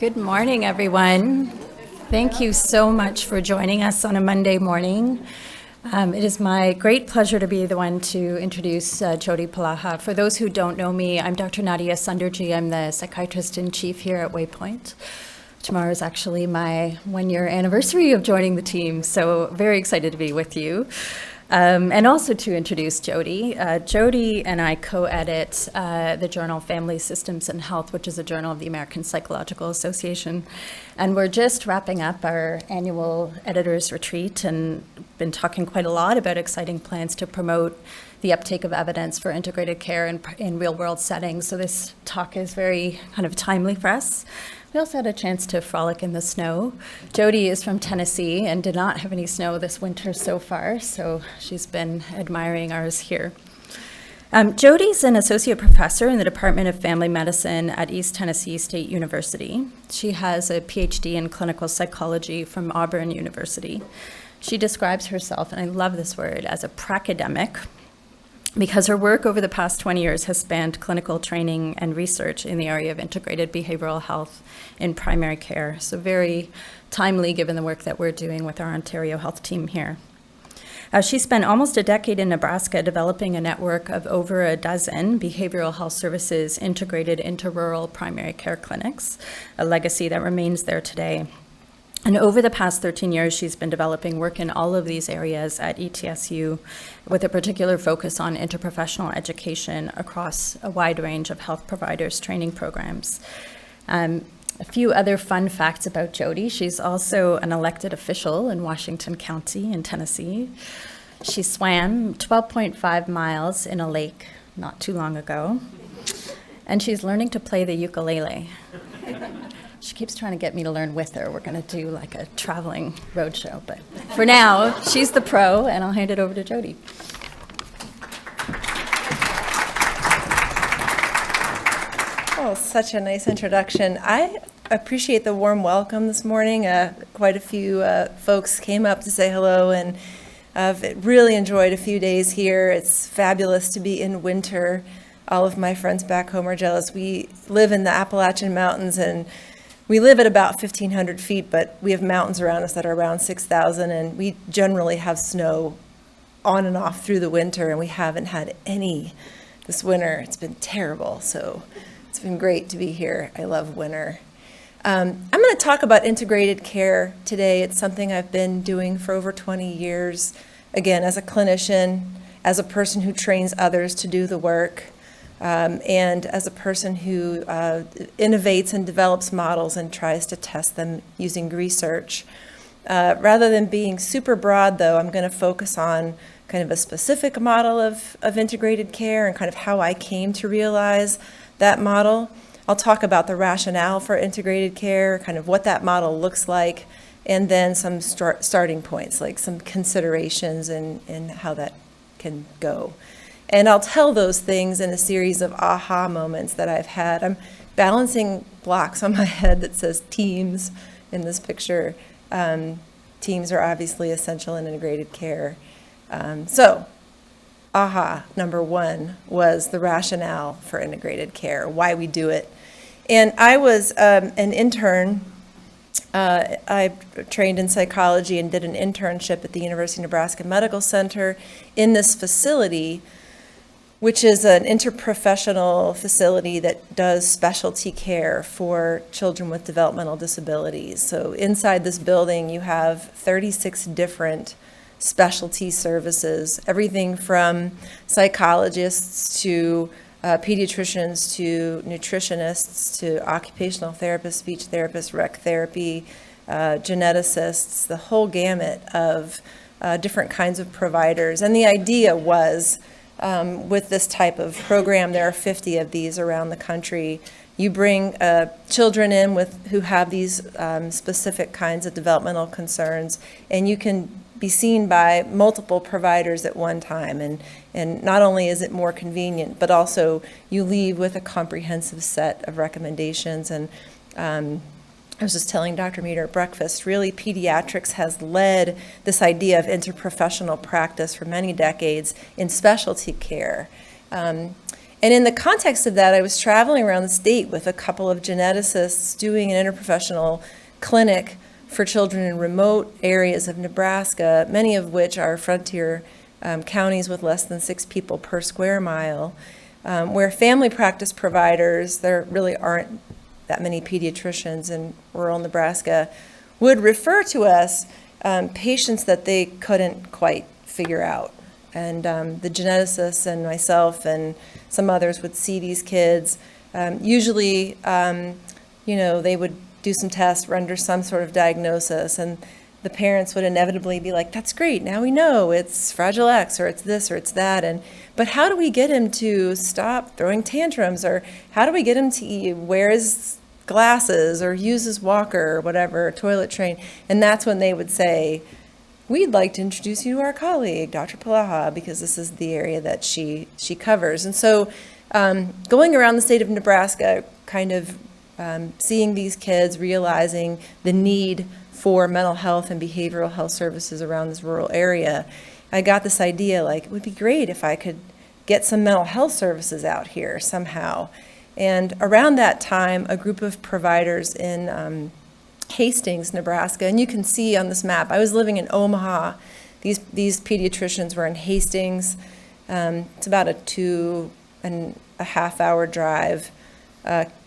Good morning, everyone. Thank you so much for joining us on a Monday morning. It is my great pleasure to be the one to introduce Jodi Polaha. For those who don't know me, I'm Dr. Nadia Sunderji. I'm the psychiatrist-in-chief here at Waypoint. Tomorrow is actually my one-year anniversary of joining the team, so very excited to be with you. And also to introduce Jodi. Jodi and I co-edit the journal Family Systems and Health, which is a journal of the American Psychological Association. And we're just wrapping up our annual editors retreat and been talking quite a lot about exciting plans to promote the uptake of evidence for integrated care in real-world settings. So this talk is very kind of timely for us. We also had a chance to frolic in the snow. Jodi is from Tennessee and did not have any snow this winter so far, so she's been admiring ours here. Jodi's an associate professor in the Department of Family Medicine at East Tennessee State University. She has a PhD in clinical psychology from Auburn University. She describes herself, and I love this word, as a pracademic, because her work over the past 20 years has spanned clinical training and research in the area of integrated behavioral health in primary care. So very timely given the work that we're doing with our Ontario Health team here. She spent almost a decade in Nebraska developing a network of over a dozen behavioral health services integrated into rural primary care clinics, a legacy that remains there today. And over the past 13 years, she's been developing work in all of these areas at ETSU with a particular focus on interprofessional education across a wide range of health providers' training programs. A few other fun facts about Jodi. She's also an elected official in Washington County in Tennessee. She swam 12.5 miles in a lake not too long ago. And she's learning to play the ukulele. She keeps trying to get me to learn with her. We're going to do like a traveling roadshow. But for now, she's the pro, and I'll hand it over to Jodi. Oh, such a nice introduction. I appreciate the warm welcome this morning. Quite a few folks came up to say hello, and I've really enjoyed a few days here. It's fabulous to be in winter. All of my friends back home are jealous. We live in the Appalachian Mountains, and we live at about 1,500 feet, but we have mountains around us that are around 6,000, and we generally have snow on and off through the winter, and we haven't had any this winter. It's been terrible, so it's been great to be here. I love winter. I'm going to talk about integrated care today. It's something I've been doing for over 20 years, again, as a clinician, as a person who trains others to do the work, and as a person who innovates and develops models and tries to test them using research. Rather than being super broad, though, I'm going to focus on kind of a specific model of integrated care and kind of how I came to realize that model. I'll talk about the rationale for integrated care, kind of what that model looks like, and then some starting points, like some considerations and how that can go. And I'll tell those things in a series of aha moments that I've had. I'm balancing blocks on my head that says teams in this picture. Teams are obviously essential in integrated care. So, aha, number one was the rationale for integrated care, why we do it. And I was an intern. I trained in psychology and did an internship at the University of Nebraska Medical Center in this facility, which is an interprofessional facility that does specialty care for children with developmental disabilities. So inside this building, you have 36 different specialty services, everything from psychologists to pediatricians to nutritionists to occupational therapists, speech therapists, rec therapy, geneticists, the whole gamut of different kinds of providers. And the idea was, with this type of program, there are 50 of these around the country. You bring children in who have these specific kinds of developmental concerns, and you can be seen by multiple providers at one time. And not only is it more convenient, but also you leave with a comprehensive set of recommendations. And I was just telling Dr. Meter at breakfast, really pediatrics has led this idea of interprofessional practice for many decades in specialty care. And in the context of that, I was traveling around the state with a couple of geneticists doing an interprofessional clinic for children in remote areas of Nebraska, many of which are frontier counties with less than 6 people per square mile, where family practice providers, there really aren't that many pediatricians in rural Nebraska, would refer to us patients that they couldn't quite figure out. And the geneticists and myself and some others would see these kids. Usually, they would do some tests, render some sort of diagnosis, and the parents would inevitably be like, that's great, now we know it's Fragile X, or it's this, or it's that, but how do we get him to stop throwing tantrums, or how do we get him to wear his glasses, or use his walker, or whatever, toilet train? And that's when they would say, we'd like to introduce you to our colleague, Dr. Polaha, because this is the area that she covers. And so going around the state of Nebraska, kind of seeing these kids, realizing the need for mental health and behavioral health services around this rural area, I got this idea, like, it would be great if I could get some mental health services out here somehow. And around that time, a group of providers in Hastings, Nebraska, and you can see on this map, I was living in Omaha. These pediatricians were in Hastings. It's about a 2.5 hour drive.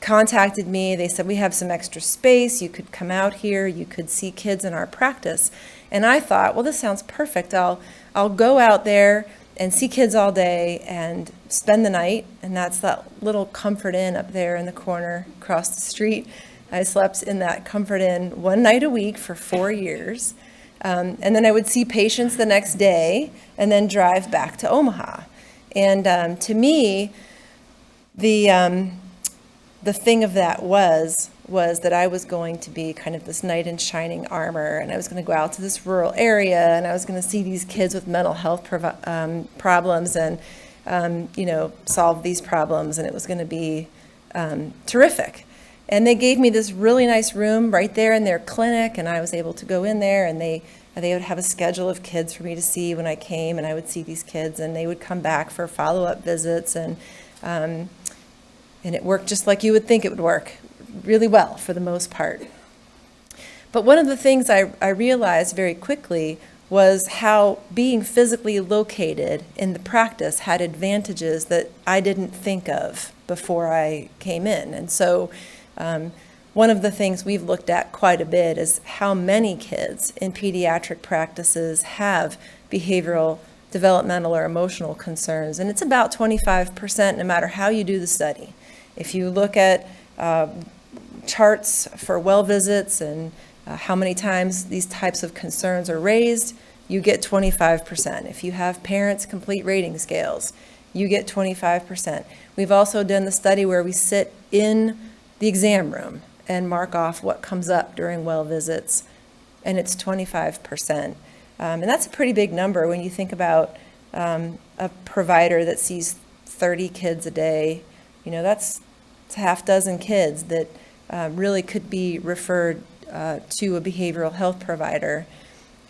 Contacted me. They said, we have some extra space. You could come out here. You could see kids in our practice. And I thought, well, this sounds perfect. I'll go out there and see kids all day and spend the night. And that's that little Comfort Inn up there in the corner across the street. I slept in that Comfort Inn one night a week for 4 years. And then I would see patients the next day and then drive back to Omaha. And to me, the thing of that was that I was going to be kind of this knight in shining armor, and I was going to go out to this rural area, and I was going to see these kids with mental health problems and, solve these problems, and it was going to be terrific. And they gave me this really nice room right there in their clinic, and I was able to go in there, and they would have a schedule of kids for me to see when I came, and I would see these kids, and they would come back for follow-up visits, and it worked just like you would think it would work, really well for the most part. But one of the things I realized very quickly was how being physically located in the practice had advantages that I didn't think of before I came in. And so one of the things we've looked at quite a bit is how many kids in pediatric practices have behavioral, developmental, or emotional concerns. And it's about 25% no matter how you do the study. If you look at charts for well visits and how many times these types of concerns are raised, you get 25%. If you have parents' complete rating scales, you get 25%. We've also done the study where we sit in the exam room and mark off what comes up during well visits, and it's 25%. And that's a pretty big number when you think about a provider that sees 30 kids a day. That's a half dozen kids that really could be referred to a behavioral health provider.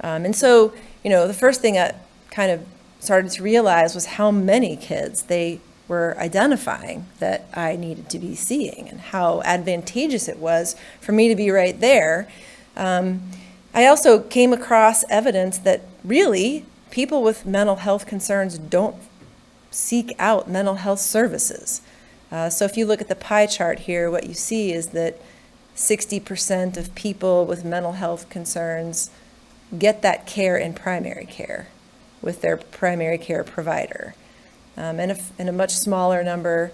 And so, the first thing I kind of started to realize was how many kids they were identifying that I needed to be seeing and how advantageous it was for me to be right there. I also came across evidence that really people with mental health concerns don't seek out mental health services. So if you look at the pie chart here, what you see is that 60% of people with mental health concerns get that care in primary care with their primary care provider. And a much smaller number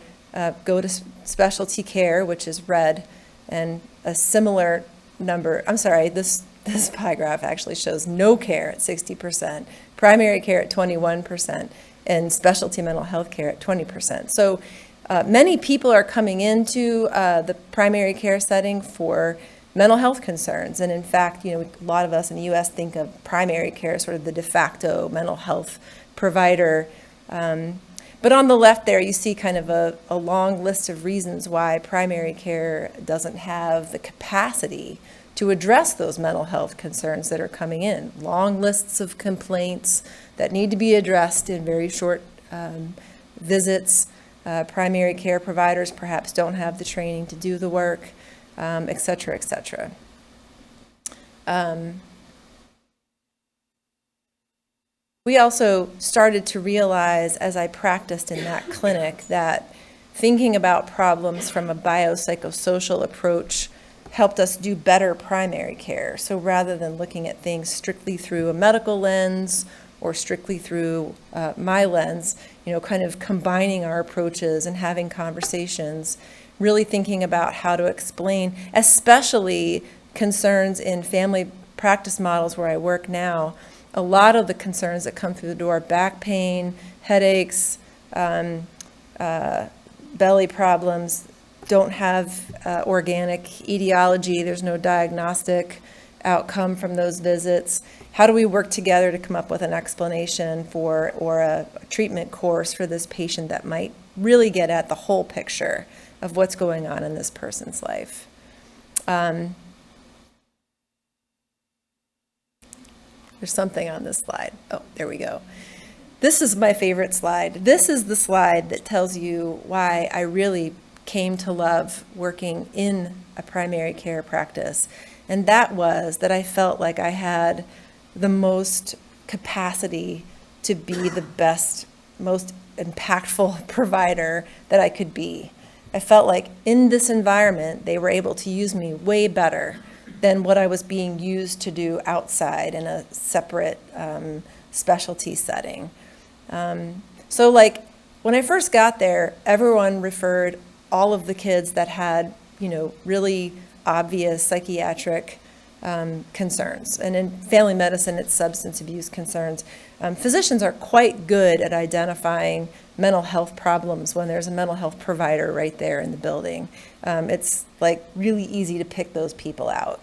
go to specialty care, which is red, and a similar number, this pie graph actually shows no care at 60%, primary care at 21%, and specialty mental health care at 20%. So many people are coming into the primary care setting for mental health concerns. And in fact, a lot of us in the U.S. think of primary care as sort of the de facto mental health provider. But on the left there, you see kind of a long list of reasons why primary care doesn't have the capacity to address those mental health concerns that are coming in. Long lists of complaints that need to be addressed in very short visits. Primary care providers perhaps don't have the training to do the work, et cetera, et cetera. We also started to realize as I practiced in that clinic that thinking about problems from a biopsychosocial approach helped us do better primary care. So rather than looking at things strictly through a medical lens or strictly through my lens, kind of combining our approaches and having conversations, really thinking about how to explain, especially concerns in family practice models where I work now. A lot of the concerns that come through the door, back pain, headaches, belly problems, don't have organic etiology. There's no diagnostic outcome from those visits. How do we work together to come up with an explanation for or a treatment course for this patient that might really get at the whole picture of what's going on in this person's life? There's something on this slide. Oh, there we go. This is my favorite slide. This is the slide that tells you why I really came to love working in a primary care practice. And that was that I felt like I had the most capacity to be the best, most impactful provider that I could be. I felt like in this environment, they were able to use me way better than what I was being used to do outside in a separate specialty setting. So like when I first got there, everyone referred all of the kids that had, really obvious psychiatric concerns. And in family medicine, it's substance abuse concerns. Physicians are quite good at identifying mental health problems when there's a mental health provider right there in the building. It's like really easy to pick those people out.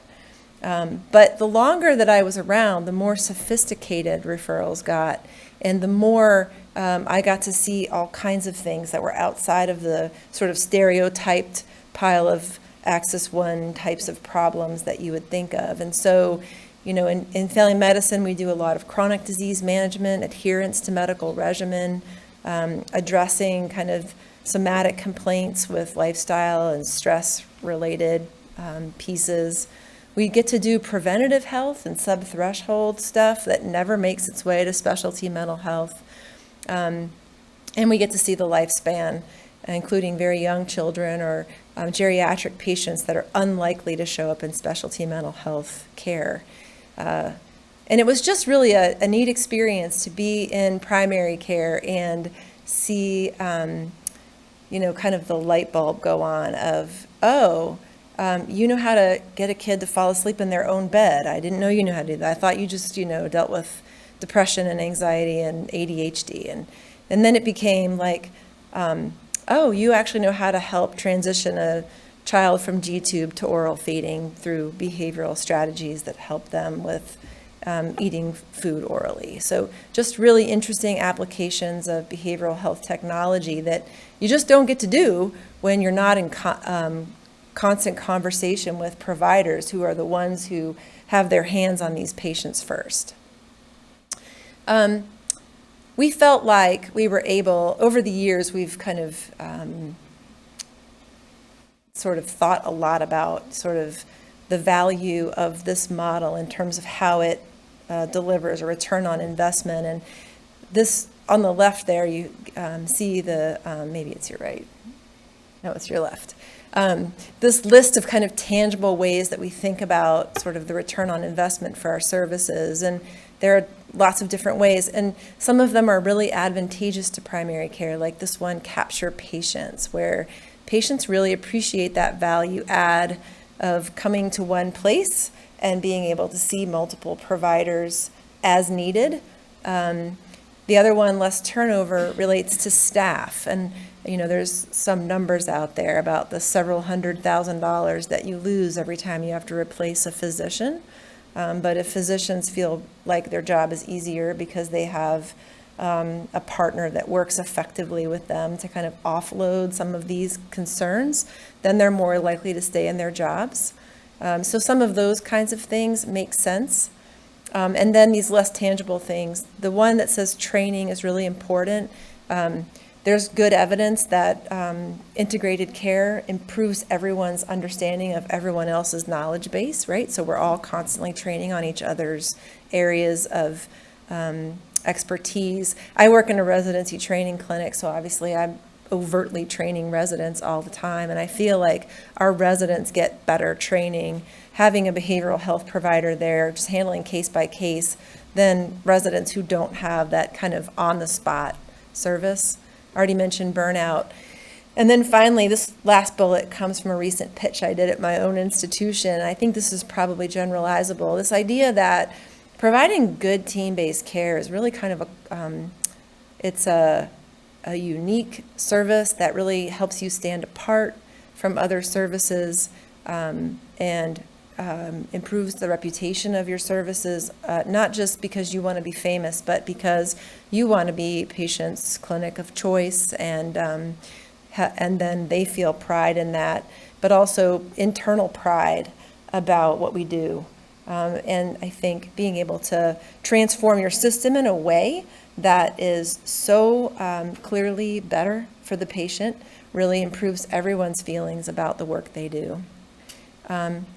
But the longer that I was around, the more sophisticated referrals got, and the more I got to see all kinds of things that were outside of the sort of stereotyped pile of Axis 1 types of problems that you would think of. And so, in family medicine, we do a lot of chronic disease management, adherence to medical regimen, addressing kind of somatic complaints with lifestyle and stress-related pieces. We get to do preventative health and sub-threshold stuff that never makes its way to specialty mental health. And we get to see the lifespan, including very young children or geriatric patients that are unlikely to show up in specialty mental health care. And it was just really a neat experience to be in primary care and see, kind of the light bulb go on of, you know how to get a kid to fall asleep in their own bed. I didn't know you knew how to do that. I thought you just, dealt with depression and anxiety and ADHD. And then it became like, you actually know how to help transition a child from G-tube to oral feeding through behavioral strategies that help them with eating food orally. So just really interesting applications of behavioral health technology that you just don't get to do when you're not in constant conversation with providers who are the ones who have their hands on these patients first. We felt like we were able, over the years, we've kind of sort of thought a lot about sort of the value of this model in terms of how it delivers a return on investment. And this, on the left there, you see the, maybe it's your right. No, it's your left. This list of kind of tangible ways that we think about sort of the return on investment for our services. And there are lots of different ways, and some of them are really advantageous to primary care, like this one, capture patients, where patients really appreciate that value add of coming to one place and being able to see multiple providers as needed. The other one, less turnover, relates to staff. And there's some numbers out there about the several $100,000 that you lose every time you have to replace a physician. But if physicians feel like their job is easier because they have a partner that works effectively with them to kind of offload some of these concerns, then they're more likely to stay in their jobs. So some of those kinds of things make sense. And then these less tangible things. The one that says training is really important. There's good evidence that integrated care improves everyone's understanding of everyone else's knowledge base, right? So we're all constantly training on each other's areas of expertise. I work in a residency training clinic, so obviously I'm overtly training residents all the time, and I feel like our residents get better training having a behavioral health provider there, just handling case by case, than residents who don't have that kind of on-the-spot service. I already mentioned burnout. And then finally, this last bullet comes from a recent pitch I did at my own institution. I think this is probably generalizable. This idea that providing good team-based care is really kind of it's a unique service that really helps you stand apart from other services, and improves the reputation of your services, not just because you want to be famous, but because you want to be patients' clinic of choice, and then they feel pride in that, but also internal pride about what we do. And I think being able to transform your system in a way that is so clearly better for the patient really improves everyone's feelings about the work they do.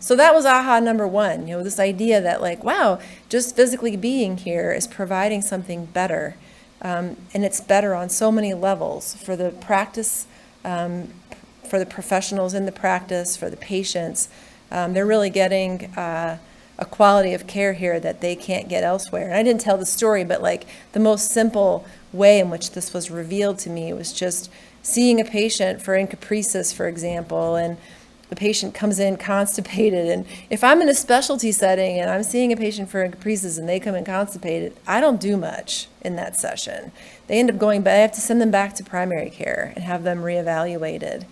So that was aha number one, this idea that like, wow, just physically being here is providing something better. And it's better on so many levels for the practice, for the professionals in the practice, for the patients. They're really getting a quality of care here that they can't get elsewhere. And I didn't tell the story, but like the most simple way in which this was revealed to me was just seeing a patient for encopresis, for example, and the patient comes in constipated, and if I'm in a specialty setting and I'm seeing a patient for encopresis and they come in constipated, I don't do much in that session. They end up going back. I have to send them back to primary care and have them reevaluated.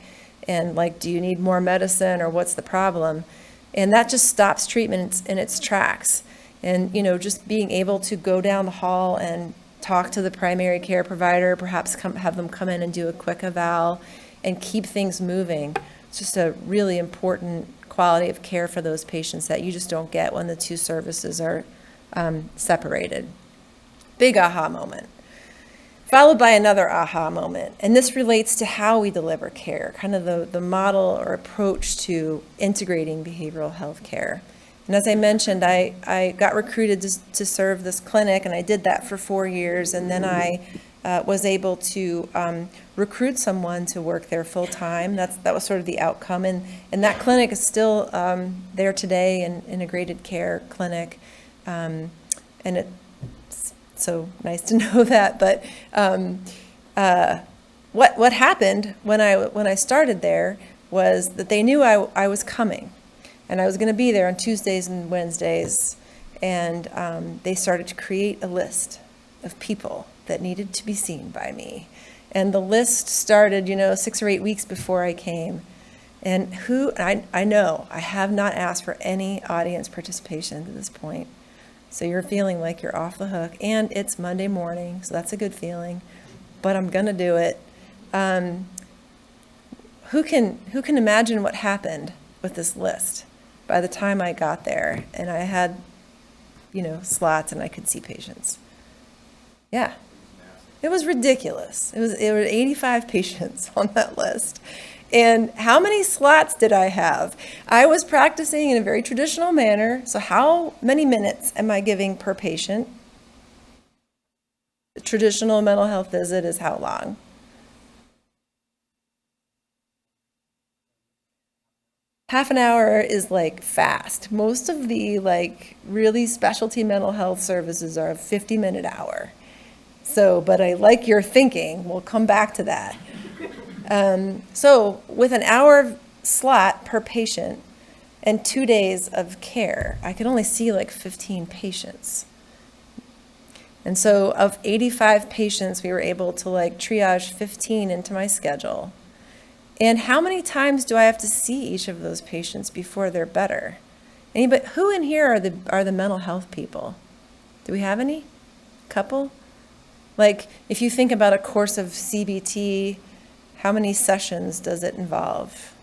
And like, do you need more medicine or what's the problem? And that just stops treatment in its tracks. And just being able to go down the hall and talk to the primary care provider, perhaps have them come in and do a quick eval and keep things moving. It's just a really important quality of care for those patients that you just don't get when the two services are separated. Big aha moment. Followed by another aha moment. And this relates to how we deliver care, kind of the model or approach to integrating behavioral health care. And as I mentioned, I got recruited to serve this clinic, and I did that for 4 years. And then I was able to recruit someone to work there full time. That was sort of the outcome. And that clinic is still there today, an integrated care clinic. And it's so nice to know that. But what happened when I started there was that they knew I was coming. And I was going to be there on Tuesdays and Wednesdays. And they started to create a list of people that needed to be seen by me. And the list started, 6 or 8 weeks before I came. And I know I have not asked for any audience participation to this point. So you're feeling like you're off the hook. And it's Monday morning, so that's a good feeling. But I'm going to do it. Who can imagine what happened with this list by the time I got there and I had, slots and I could see patients? Yeah. It was ridiculous. It was 85 patients on that list. And how many slots did I have? I was practicing in a very traditional manner. So how many minutes am I giving per patient? The traditional mental health visit is how long? Half an hour is like fast. Most of the really specialty mental health services are a 50-minute hour. So, but I like your thinking. We'll come back to that. So with an hour slot per patient and 2 days of care, I could only see 15 patients. And so of 85 patients, we were able to triage 15 into my schedule. And how many times do I have to see each of those patients before they're better? Anybody, who in here are the mental health people? Do we have any? Couple? If you think about a course of CBT, how many sessions does it involve?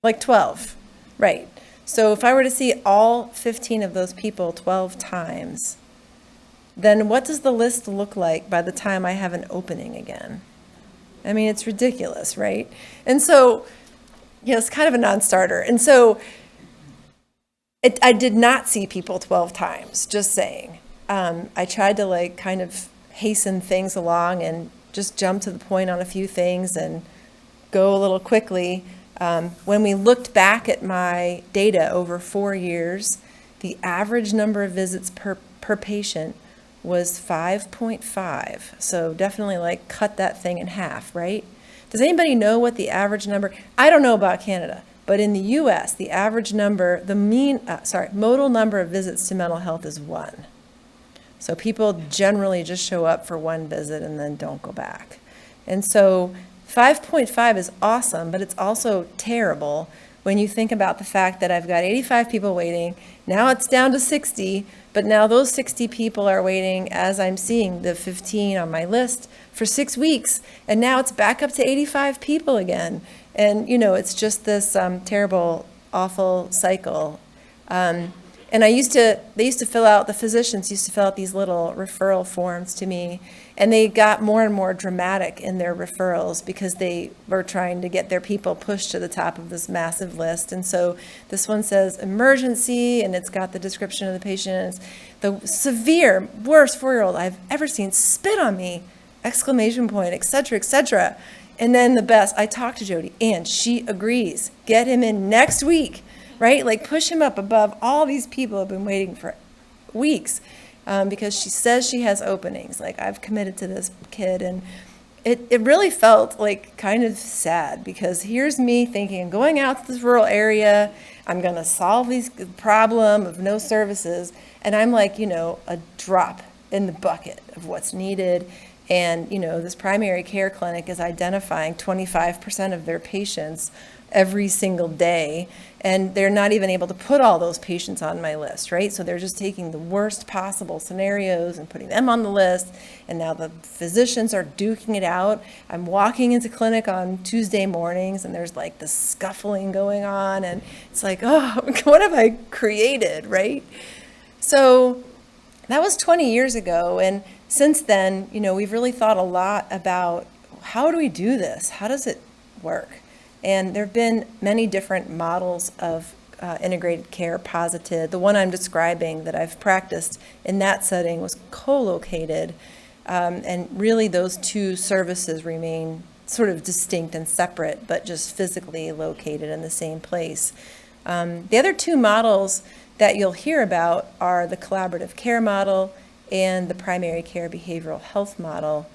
12, right. So if I were to see all 15 of those people 12 times, then what does the list look like by the time I have an opening again? I mean, it's ridiculous, right? And so, it's kind of a non-starter. And so I did not see people 12 times, just saying. I tried to kind of hasten things along and just jump to the point on a few things and go a little quickly. When we looked back at my data over 4 years, the average number of visits per patient was 5.5. So definitely cut that thing in half, right? Does anybody know what the average number? I don't know about Canada, but in the US, the average number, modal number of visits to mental health is 1. So people generally just show up for one visit and then don't go back. And so 5.5 is awesome, but it's also terrible when you think about the fact that I've got 85 people waiting. Now it's down to 60, but now those 60 people are waiting as I'm seeing the 15 on my list for 6 weeks, and now it's back up to 85 people again. And, it's just this terrible, awful cycle. And the physicians used to fill out these little referral forms to me, and they got more and more dramatic in their referrals because they were trying to get their people pushed to the top of this massive list. And so this one says emergency, and it's got the description of the patient. It's the severe, worst 4-year-old I've ever seen spit on me, ! Et cetera, et cetera. And then the best, I talked to Jodi, and she agrees. Get him in next week. Right? Push him up above all these people who have been waiting for weeks because she says she has openings. I've committed to this kid. And it really felt kind of sad because here's me thinking, I'm going out to this rural area. I'm going to solve this problem of no services. And I'm a drop in the bucket of what's needed. And, this primary care clinic is identifying 25% of their patients every single day, and they're not even able to put all those patients on my list, right? So they're just taking the worst possible scenarios and putting them on the list, and now the physicians are duking it out. I'm walking into clinic on Tuesday mornings, and there's this scuffling going on, and it's oh, what have I created, right? So that was 20 years ago, and since then, we've really thought a lot about how do we do this? How does it work? And there have been many different models of integrated care posited. The one I'm describing that I've practiced in that setting was co-located, and really those two services remain sort of distinct and separate, but just physically located in the same place. The other two models that you'll hear about are the collaborative care model and the primary care behavioral health model.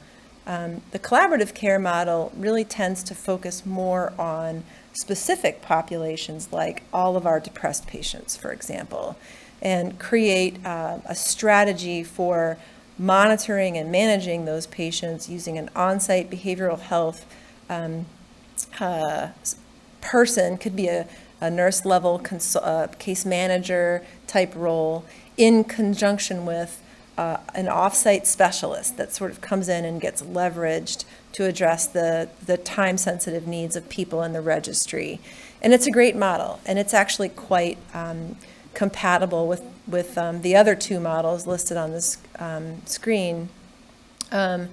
The collaborative care model really tends to focus more on specific populations, like all of our depressed patients, for example, and create a strategy for monitoring and managing those patients using an on-site behavioral health person, could be a nurse level case manager type role, in conjunction with an off-site specialist that sort of comes in and gets leveraged to address the time-sensitive needs of people in the registry. And it's a great model, and it's actually quite compatible with the other two models listed on this screen. I'm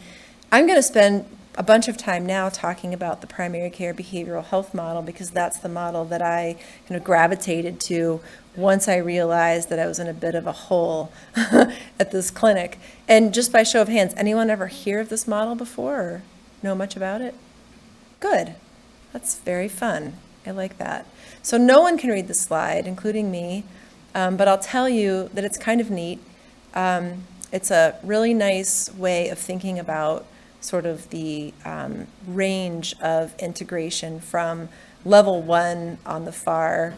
going to spend a bunch of time now talking about the primary care behavioral health model because that's the model that I kind of gravitated to once I realized that I was in a bit of a hole at this clinic. And just by show of hands, anyone ever hear of this model before or know much about it? Good. That's very fun. I like that. So no one can read the slide, including me, but I'll tell you that it's kind of neat. It's a really nice way of thinking about sort of the range of integration from level 1 on the far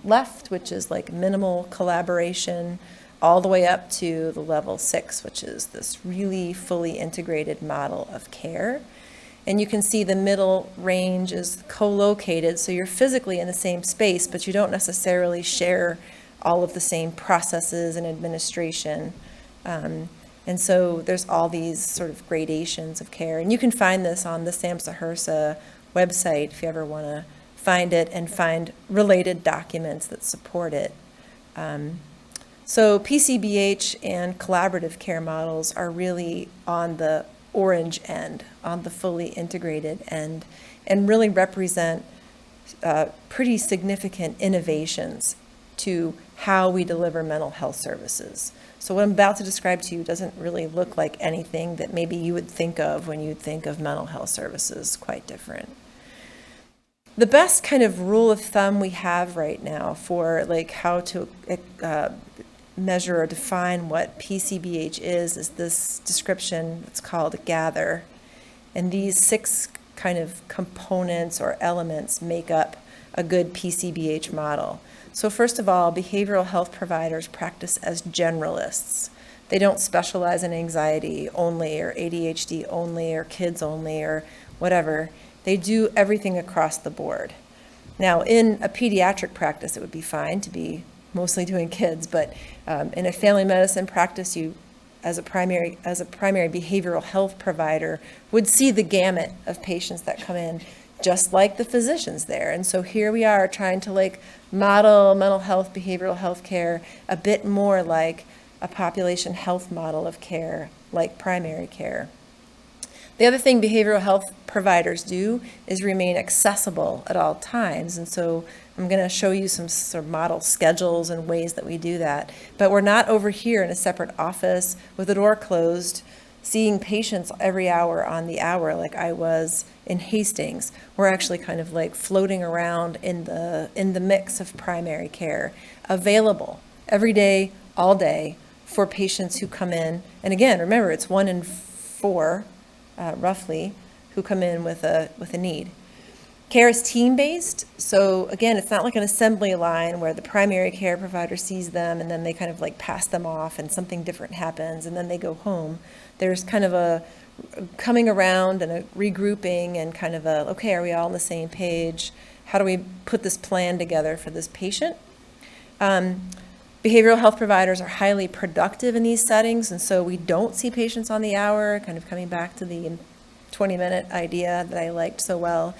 left, which is like minimal collaboration, all the way up to the level 6, which is this really fully integrated model of care. And you can see the middle range is co-located, so you're physically in the same space, but you don't necessarily share all of the same processes and administration. And so there's all these sort of gradations of care. And you can find this on the SAMHSA HRSA website if you ever want to find it and find related documents that support it. So PCBH and collaborative care models are really on the orange end, on the fully integrated end, and really represent pretty significant innovations to how we deliver mental health services. So what I'm about to describe to you doesn't really look like anything that maybe you would think of when you think of mental health services. Quite different. The best kind of rule of thumb we have right now for like how to measure or define what PCBH is this description. It's called gather. And these 6 kind of components or elements make up a good PCBH model. So first of all, behavioral health providers practice as generalists. They don't specialize in anxiety only or ADHD only or kids only or whatever. They do everything across the board. Now, in a pediatric practice, it would be fine to be mostly doing kids, but in a family medicine practice, you, as a primary behavioral health provider, would see the gamut of patients that come in, just like the physicians there. And so here we are trying to like model mental health, behavioral health care a bit more like a population health model of care, like primary care. The other thing behavioral health providers do is remain accessible at all times. And so I'm going to show you some sort of model schedules and ways that we do that. But we're not over here in a separate office with the door closed, seeing patients every hour on the hour like I was in Hastings. We're actually kind of like floating around in the mix of primary care, available every day, all day for patients who come in. And again, remember, it's 1 in 4, roughly, who come in with a need. Care is team-based, so again, it's not like an assembly line where the primary care provider sees them and then they kind of like pass them off and something different happens and then they go home. There's kind of a coming around and a regrouping and kind of a, okay, are we all on the same page? How do we put this plan together for this patient? Behavioral health providers are highly productive in these settings, and so we don't see patients on the hour, kind of coming back to the 20-minute idea that I liked so well.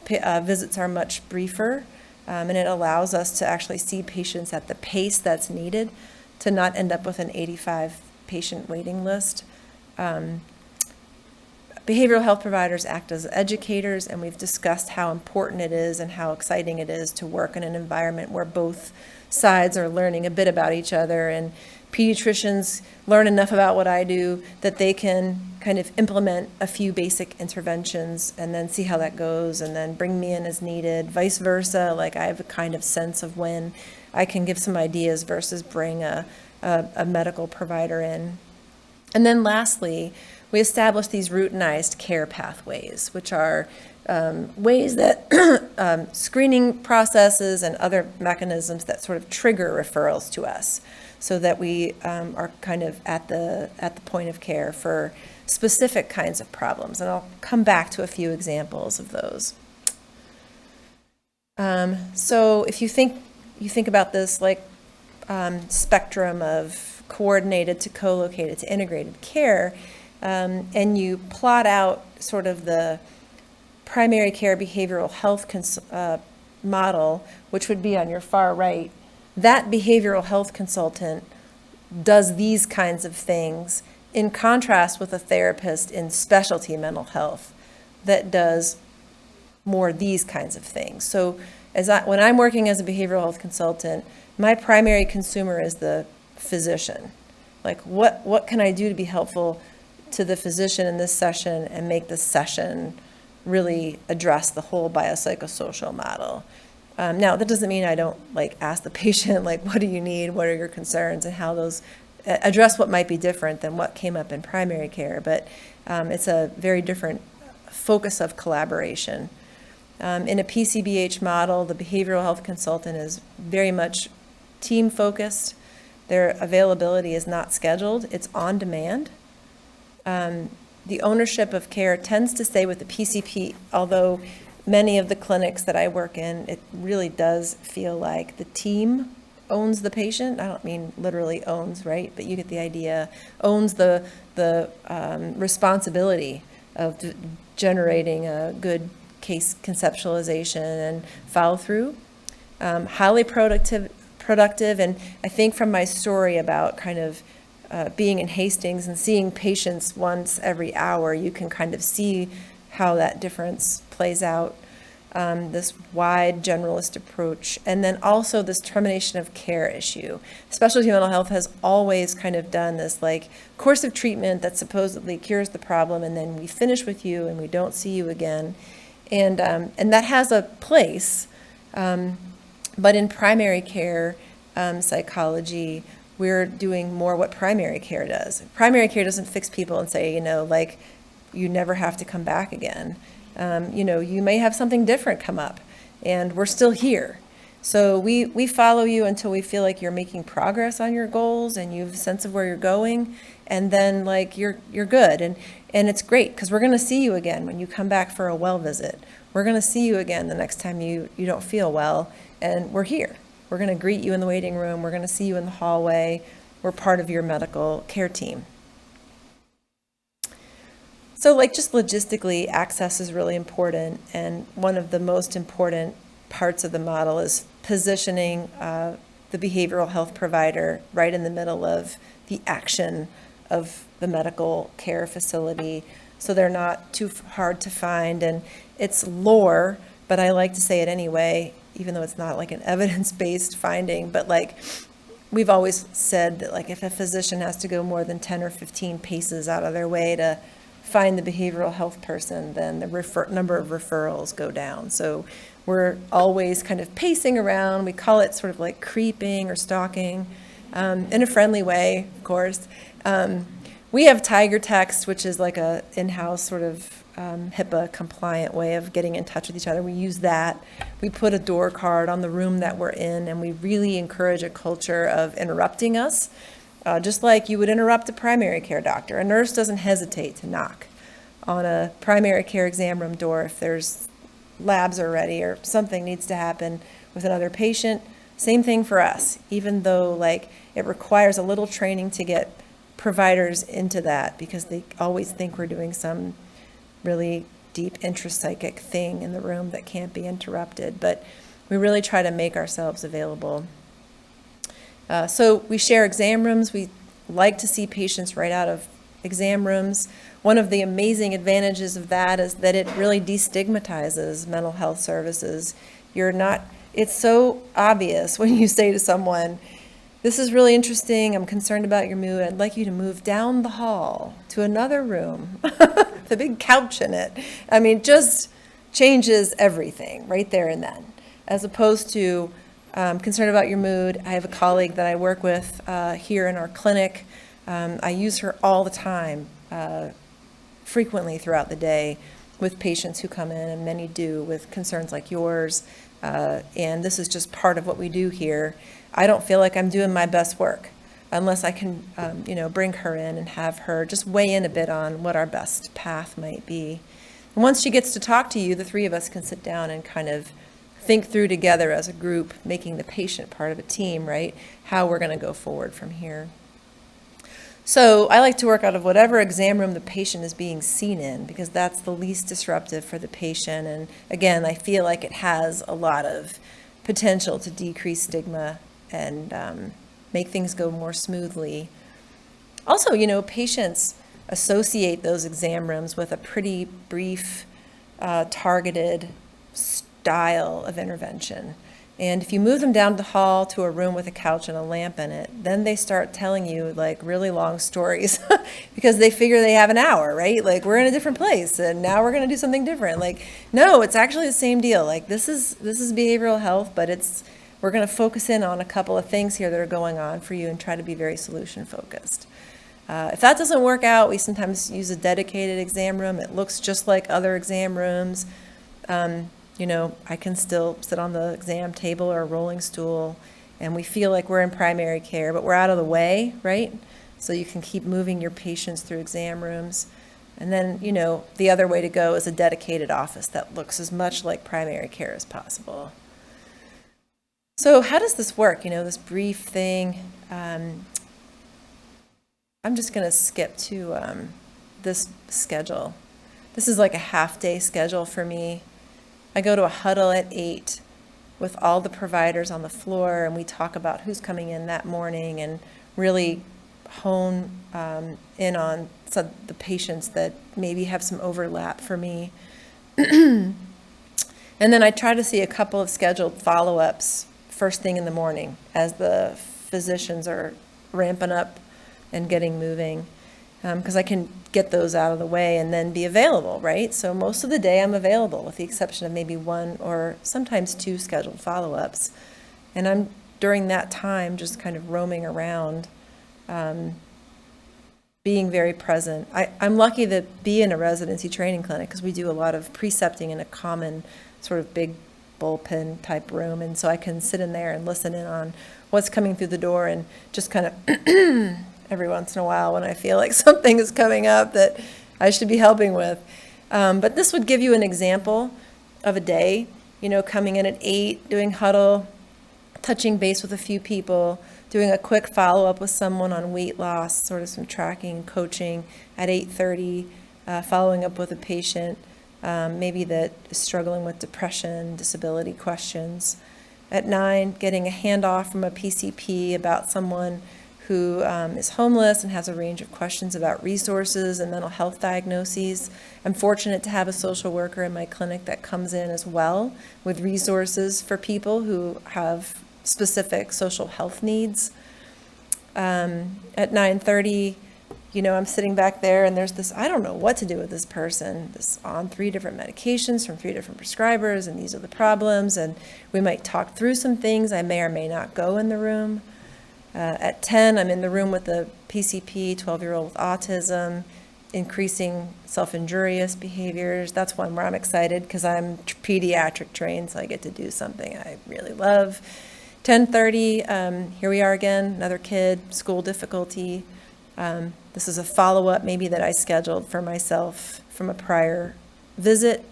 Visits are much briefer, and it allows us to actually see patients at the pace that's needed to not end up with an 85-patient waiting list. Behavioral health providers act as educators, and we've discussed how important it is and how exciting it is to work in an environment where both sides are learning a bit about each other, and pediatricians learn enough about what I do that they can kind of implement a few basic interventions and then see how that goes and then bring me in as needed, vice versa. Like I have a kind of sense of when I can give some ideas versus bring a medical provider in. And then lastly, we establish these routinized care pathways, which are ways that screening processes and other mechanisms that sort of trigger referrals to us so that we are kind of at the point of care for specific kinds of problems. And I'll come back to a few examples of those. So if you think about this like spectrum of coordinated to co-located to integrated care, and you plot out sort of the primary care behavioral health model, which would be on your far right, that behavioral health consultant does these kinds of things in contrast with a therapist in specialty mental health that does more these kinds of things. So when I'm working as a behavioral health consultant, my primary consumer is the physician. Like what can I do to be helpful to the physician in this session and make this session really address the whole biopsychosocial model. Now, that doesn't mean I don't like ask the patient, like, what do you need? What are your concerns? And how those address what might be different than what came up in primary care. But it's a very different focus of collaboration. In a PCBH model, the behavioral health consultant is very much team focused. Their availability is not scheduled. It's on demand. The ownership of care tends to stay with the PCP, although many of the clinics that I work in, it really does feel like the team owns the patient. I don't mean literally owns, right? But you get the idea. Owns the responsibility of generating a good case conceptualization and follow through. Highly productive. And I think from my story about kind of being in Hastings and seeing patients once every hour, you can kind of see how that difference plays out. This wide generalist approach, and then also this termination of care issue. Specialty mental health has always kind of done this like course of treatment that supposedly cures the problem, and then we finish with you and we don't see you again. And that has a place, but in primary care psychology, we're doing more what primary care does. Primary care doesn't fix people and say, like, you never have to come back again. You may have something different come up, and we're still here. So we follow you until we feel like you're making progress on your goals and you have a sense of where you're going, and then like you're good. And it's great because we're going to see you again when you come back for a well visit. We're going to see you again the next time you don't feel well, and we're here. We're going to greet you in the waiting room. We're going to see you in the hallway. We're part of your medical care team. So like just logistically, access is really important, and one of the most important parts of the model is positioning the behavioral health provider right in the middle of the action of the medical care facility, so they're not too hard to find. And it's lore, but I like to say it anyway, even though it's not like an evidence-based finding, but like we've always said that like if a physician has to go more than 10 or 15 paces out of their way to find the behavioral health person, then the number of referrals go down. So we're always kind of pacing around. We call it sort of like creeping or stalking, in a friendly way, of course. We have Tiger Text, which is like a in-house sort of HIPAA compliant way of getting in touch with each other. We use that. We put a door card on the room that we're in, and we really encourage a culture of interrupting us. Just like you would interrupt a primary care doctor. A nurse doesn't hesitate to knock on a primary care exam room door if there's labs are ready or something needs to happen with another patient. Same thing for us, even though like it requires a little training to get providers into that because they always think we're doing some really deep intrapsychic thing in the room that can't be interrupted. But we really try to make ourselves available. So we share exam rooms. We like to see patients right out of exam rooms. One of the amazing advantages of that is that it really destigmatizes mental health services. It's so obvious when you say to someone, this is really interesting, I'm concerned about your mood, I'd like you to move down the hall to another room with a big couch in it. I mean, just changes everything right there and then, as opposed to concerned about your mood. I have a colleague that I work with here in our clinic. I use her all the time, frequently throughout the day with patients who come in, and many do with concerns like yours. And this is just part of what we do here. I don't feel like I'm doing my best work unless I can, bring her in and have her just weigh in a bit on what our best path might be. And once she gets to talk to you, the three of us can sit down and kind of think through together as a group, making the patient part of a team, right? How we're going to go forward from here. So I like to work out of whatever exam room the patient is being seen in, because that's the least disruptive for the patient. And again, I feel like it has a lot of potential to decrease stigma and make things go more smoothly. Also, patients associate those exam rooms with a pretty brief, targeted style of intervention. And if you move them down the hall to a room with a couch and a lamp in it, then they start telling you like really long stories because they figure they have an hour, right? Like we're in a different place and now we're going to do something different. Like, no, it's actually the same deal. Like this is behavioral health, but we're going to focus in on a couple of things here that are going on for you and try to be very solution focused. If that doesn't work out, we sometimes use a dedicated exam room. It looks just like other exam rooms. I can still sit on the exam table or a rolling stool, and we feel like we're in primary care, but we're out of the way, right? So you can keep moving your patients through exam rooms. And then, the other way to go is a dedicated office that looks as much like primary care as possible. So how does this work? This brief thing. I'm just going to skip to this schedule. This is like a half-day schedule for me. I go to a huddle at 8 with all the providers on the floor, and we talk about who's coming in that morning and really hone in on some of the patients that maybe have some overlap for me. And then I try to see a couple of scheduled follow-ups first thing in the morning as the physicians are ramping up and getting moving, because I can get those out of the way and then be available, right? So most of the day I'm available, with the exception of maybe one or sometimes two scheduled follow-ups. And I'm, during that time, just kind of roaming around, being very present. I'm lucky to be in a residency training clinic because we do a lot of precepting in a common sort of big bullpen type room. And so I can sit in there and listen in on what's coming through the door, and just kind of every once in a while when I feel like something is coming up that I should be helping with. But this would give you an example of a day, coming in at 8, doing huddle, touching base with a few people, doing a quick follow-up with someone on weight loss, sort of some tracking and coaching at 8:30, following up with a patient, maybe that is struggling with depression, disability questions. At 9, getting a handoff from a PCP about someone who is homeless and has a range of questions about resources and mental health diagnoses. I'm fortunate to have a social worker in my clinic that comes in as well with resources for people who have specific social health needs. At 9:30, I'm sitting back there and there's this, I don't know what to do with this person, this on 3 different medications from 3 different prescribers, and these are the problems, and we might talk through some things. I may or may not go in the room. At 10, I'm in the room with a PCP, 12-year-old with autism, increasing self-injurious behaviors. That's one where I'm excited because I'm pediatric trained, so I get to do something I really love. 10:30, here we are again, another kid, school difficulty. This is a follow-up maybe that I scheduled for myself from a prior visit.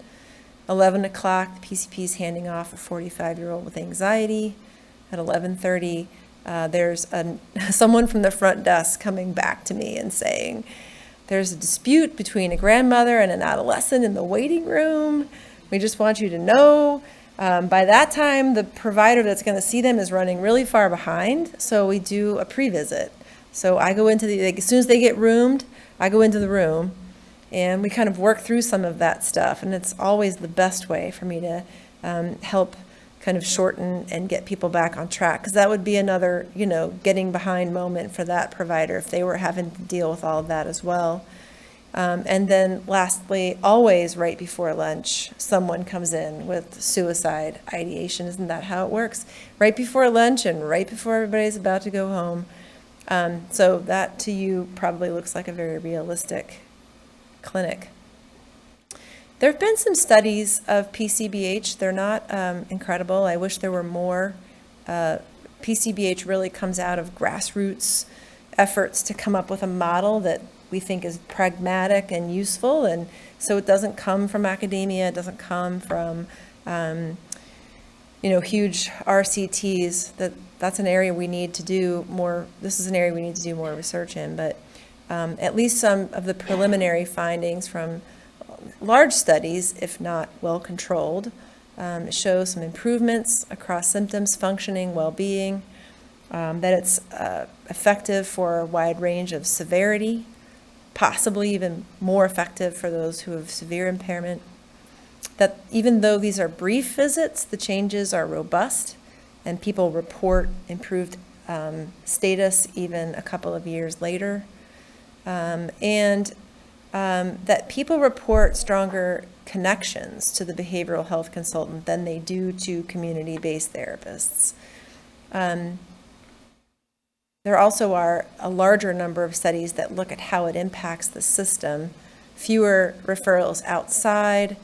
11 o'clock, the PCP's handing off a 45-year-old with anxiety. At 11:30, there's someone from the front desk coming back to me and saying, there's a dispute between a grandmother and an adolescent in the waiting room. We just want you to know. By that time, the provider that's going to see them is running really far behind, so we do a pre-visit. So I go into as soon as they get roomed, I go into the room, and we kind of work through some of that stuff, and it's always the best way for me to help kind of shorten and get people back on track, because that would be another, getting behind moment for that provider if they were having to deal with all of that as well. And then lastly, always right before lunch, someone comes in with suicide ideation. Isn't that how it works? Right before lunch and right before everybody's about to go home. So that to you probably looks like a very realistic clinic. There have been some studies of PCBH. They're not incredible. I wish there were more. PCBH really comes out of grassroots efforts to come up with a model that we think is pragmatic and useful, and so it doesn't come from academia. It doesn't come from huge RCTs. That's an area we need to do more. This is an area we need to do more research in, but at least some of the preliminary findings from large studies, if not well controlled, show some improvements across symptoms, functioning, well-being, that it's effective for a wide range of severity, possibly even more effective for those who have severe impairment. That even though these are brief visits, the changes are robust, and people report improved status even a couple of years later. And that people report stronger connections to the behavioral health consultant than they do to community-based therapists. There also are a larger number of studies that look at how it impacts the system. Fewer referrals outside,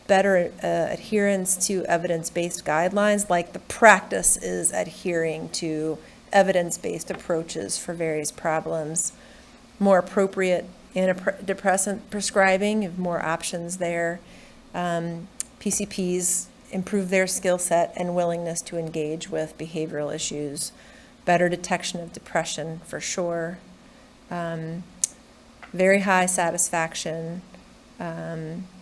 better adherence to evidence-based guidelines, like the practice is adhering to evidence-based approaches for various problems. More appropriate antidepressant prescribing, you have more options there. PCPs improve their skill set and willingness to engage with behavioral issues. Better detection of depression, for sure. Very high satisfaction,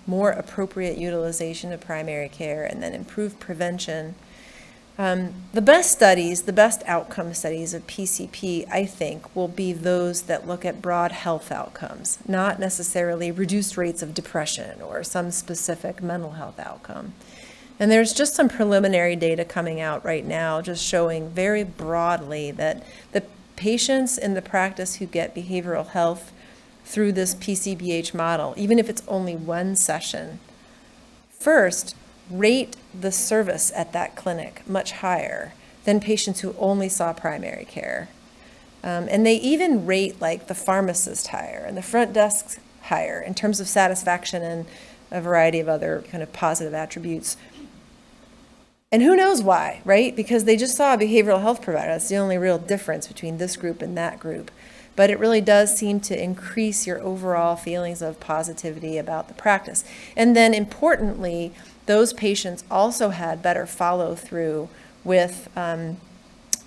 more appropriate utilization of primary care, and then improved prevention. The best studies, the best outcome studies of PCP, I think, will be those that look at broad health outcomes, not necessarily reduced rates of depression or some specific mental health outcome. And there's just some preliminary data coming out right now just showing very broadly that the patients in the practice who get behavioral health through this PCBH model, even if it's only one session, first, rate the service at that clinic much higher than patients who only saw primary care. And they even rate like the pharmacist higher and the front desk higher in terms of satisfaction and a variety of other kind of positive attributes. And who knows why, right? Because they just saw a behavioral health provider. That's the only real difference between this group and that group. But it really does seem to increase your overall feelings of positivity about the practice. And then importantly, those patients also had better follow through with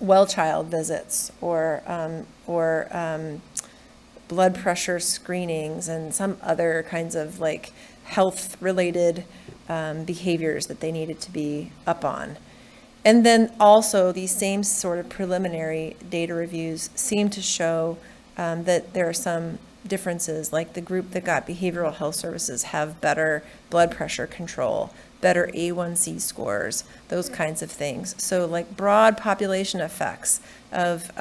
well child visits or blood pressure screenings and some other kinds of like health related behaviors that they needed to be up on. And then also these same sort of preliminary data reviews seem to show that there are some differences, like the group that got behavioral health services have better blood pressure control, better A1C scores, those kinds of things. So like broad population effects of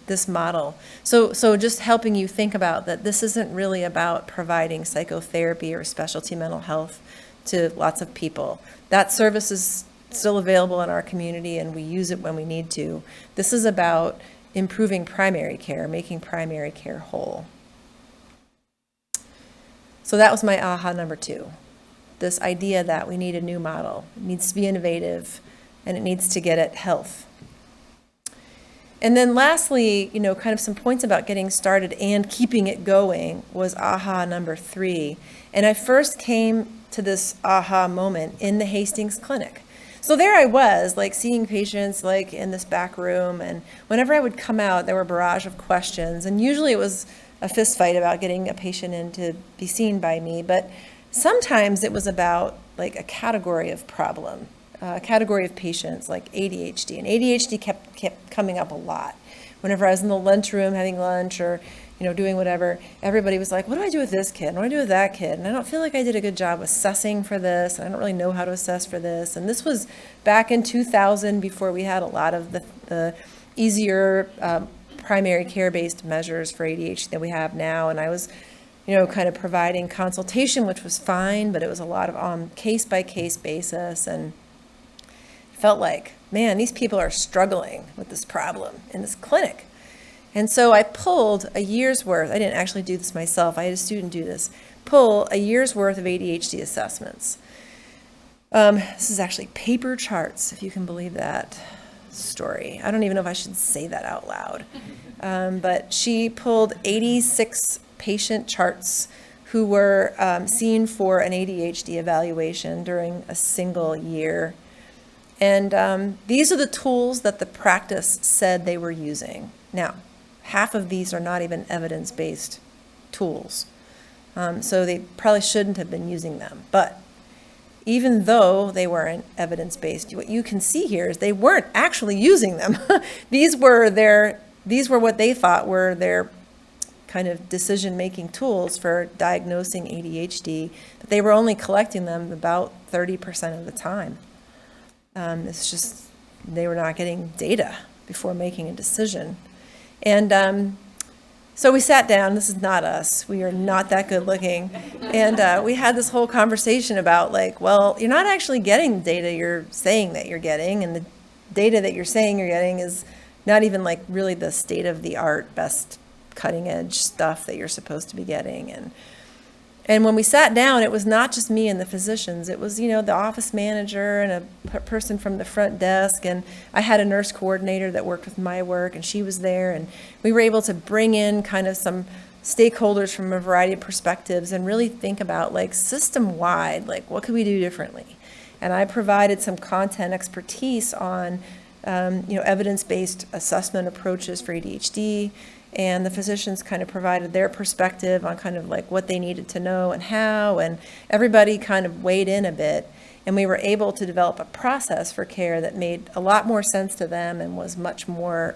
this model. So just helping you think about that this isn't really about providing psychotherapy or specialty mental health to lots of people. That service is still available in our community and we use it when we need to. This is about improving primary care, making primary care whole. So that was my aha number 2. This idea that we need a new model. It needs to be innovative and it needs to get at health. And then lastly, kind of some points about getting started and keeping it going was aha number 3. And I first came to this aha moment in the Hastings Clinic. So there I was, like seeing patients like in this back room, and whenever I would come out, there were a barrage of questions, and usually it was a fist fight about getting a patient in to be seen by me, but sometimes it was about like a category of problem, a category of patients like ADHD, and ADHD kept coming up a lot. Whenever I was in the lunchroom having lunch or doing whatever, everybody was like, what do I do with this kid? What do I do with that kid? And I don't feel like I did a good job assessing for this. And I don't really know how to assess for this. And this was back in 2000 before we had a lot of the easier primary care-based measures for ADHD that we have now. And I was, kind of providing consultation, which was fine, but it was a lot of case-by-case basis. And it felt like, man, these people are struggling with this problem in this clinic. And so I pulled a year's worth, I didn't actually do this myself, I had a student do this, pull a year's worth of ADHD assessments. This is actually paper charts, if you can believe that story. I don't even know if I should say that out loud. But she pulled 86 patient charts who were seen for an ADHD evaluation during a single year. And these are the tools that the practice said they were using. Now, half of these are not even evidence-based tools. So they probably shouldn't have been using them. But even though they weren't evidence-based, what you can see here is they weren't actually using them. These were what they thought were their kind of decision-making tools for diagnosing ADHD, but they were only collecting them about 30% of the time. It's just, they were not getting data before making a decision. And so we sat down. This is not us. We are not that good looking. And we had this whole conversation about like, well, you're not actually getting the data you're saying that you're getting. And the data that you're saying you're getting is not even like really the state of the art, best cutting edge stuff that you're supposed to be getting. And when we sat down, it was not just me and the physicians. It was, the office manager and a person from the front desk. And I had a nurse coordinator that worked with my work, and she was there. And we were able to bring in kind of some stakeholders from a variety of perspectives and really think about, like, system-wide, like, what could we do differently? And I provided some content expertise on, evidence-based assessment approaches for ADHD. And the physicians kind of provided their perspective on kind of like what they needed to know and how, and everybody kind of weighed in a bit. And we were able to develop a process for care that made a lot more sense to them and was much more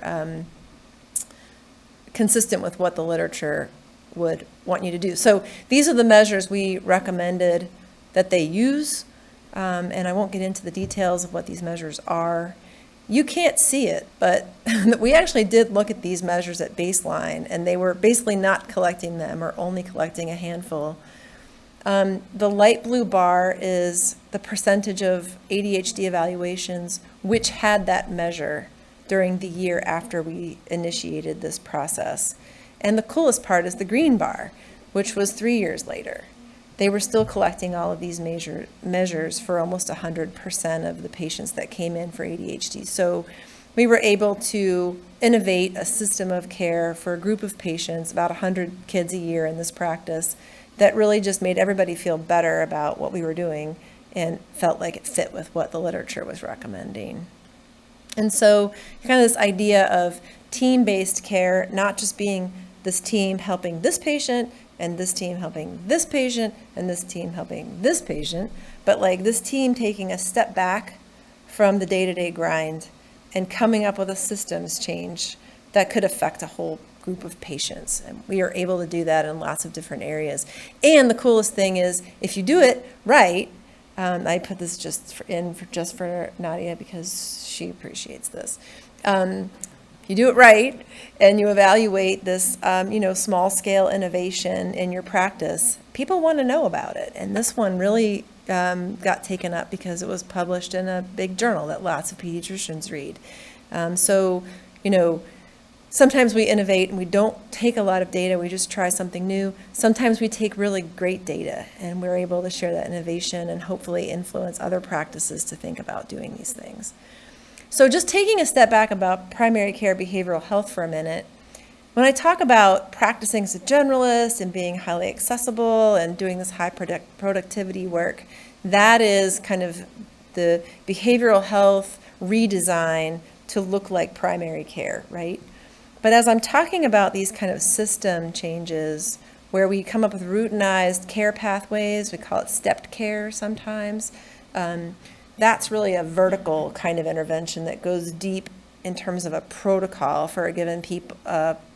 consistent with what the literature would want you to do. So these are the measures we recommended that they use, and I won't get into the details of what these measures are. You can't see it, but we actually did look at these measures at baseline, and they were basically not collecting them or only collecting a handful. The light blue bar is the percentage of ADHD evaluations which had that measure during the year after we initiated this process. And the coolest part is the green bar, which was 3 years later. They were still collecting all of these measures for almost 100% of the patients that came in for ADHD. So we were able to innovate a system of care for a group of patients, about 100 kids a year in this practice, that really just made everybody feel better about what we were doing and felt like it fit with what the literature was recommending. And so kind of this idea of team-based care, not just being this team helping this patient and this team helping this patient and this team helping this patient, but like this team taking a step back from the day-to-day grind and coming up with a systems change that could affect a whole group of patients. And we are able to do that in lots of different areas. And the coolest thing is, if you do it right, I put this just for Nadia because she appreciates this. You do it right, and you evaluate this, small scale innovation in your practice, people want to know about it. And this one really got taken up because it was published in a big journal that lots of pediatricians read. Sometimes we innovate and we don't take a lot of data, we just try something new. Sometimes we take really great data and we're able to share that innovation and hopefully influence other practices to think about doing these things. So just taking a step back about primary care behavioral health for a minute, when I talk about practicing as a generalist and being highly accessible and doing this high productivity work, that is kind of the behavioral health redesign to look like primary care, right? But as I'm talking about these kind of system changes where we come up with routinized care pathways, we call it stepped care sometimes, that's really a vertical kind of intervention that goes deep in terms of a protocol for a given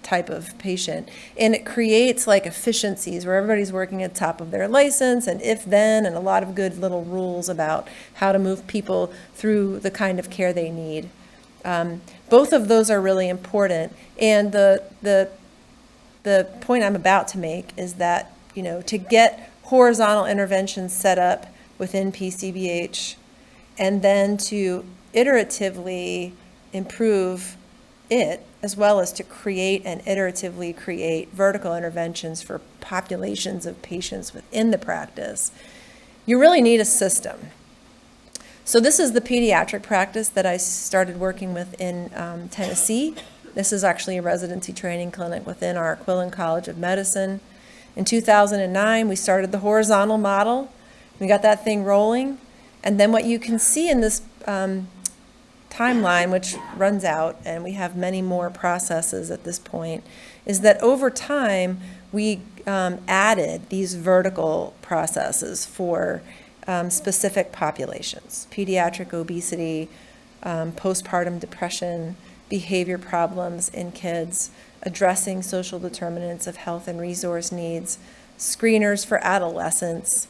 type of patient. And it creates like efficiencies where everybody's working at the top of their license and if then, and a lot of good little rules about how to move people through the kind of care they need. Both of those are really important. And the point I'm about to make is that, to get horizontal interventions set up within PCBH and then to iteratively improve it, as well as to create and iteratively create vertical interventions for populations of patients within the practice, you really need a system. So this is the pediatric practice that I started working with in Tennessee. This is actually a residency training clinic within our Quillen College of Medicine. In 2009, we started the horizontal model. We got that thing rolling. And then what you can see in this timeline, which runs out, and we have many more processes at this point, is that over time, we added these vertical processes for specific populations: pediatric obesity, postpartum depression, behavior problems in kids, addressing social determinants of health and resource needs, screeners for adolescents,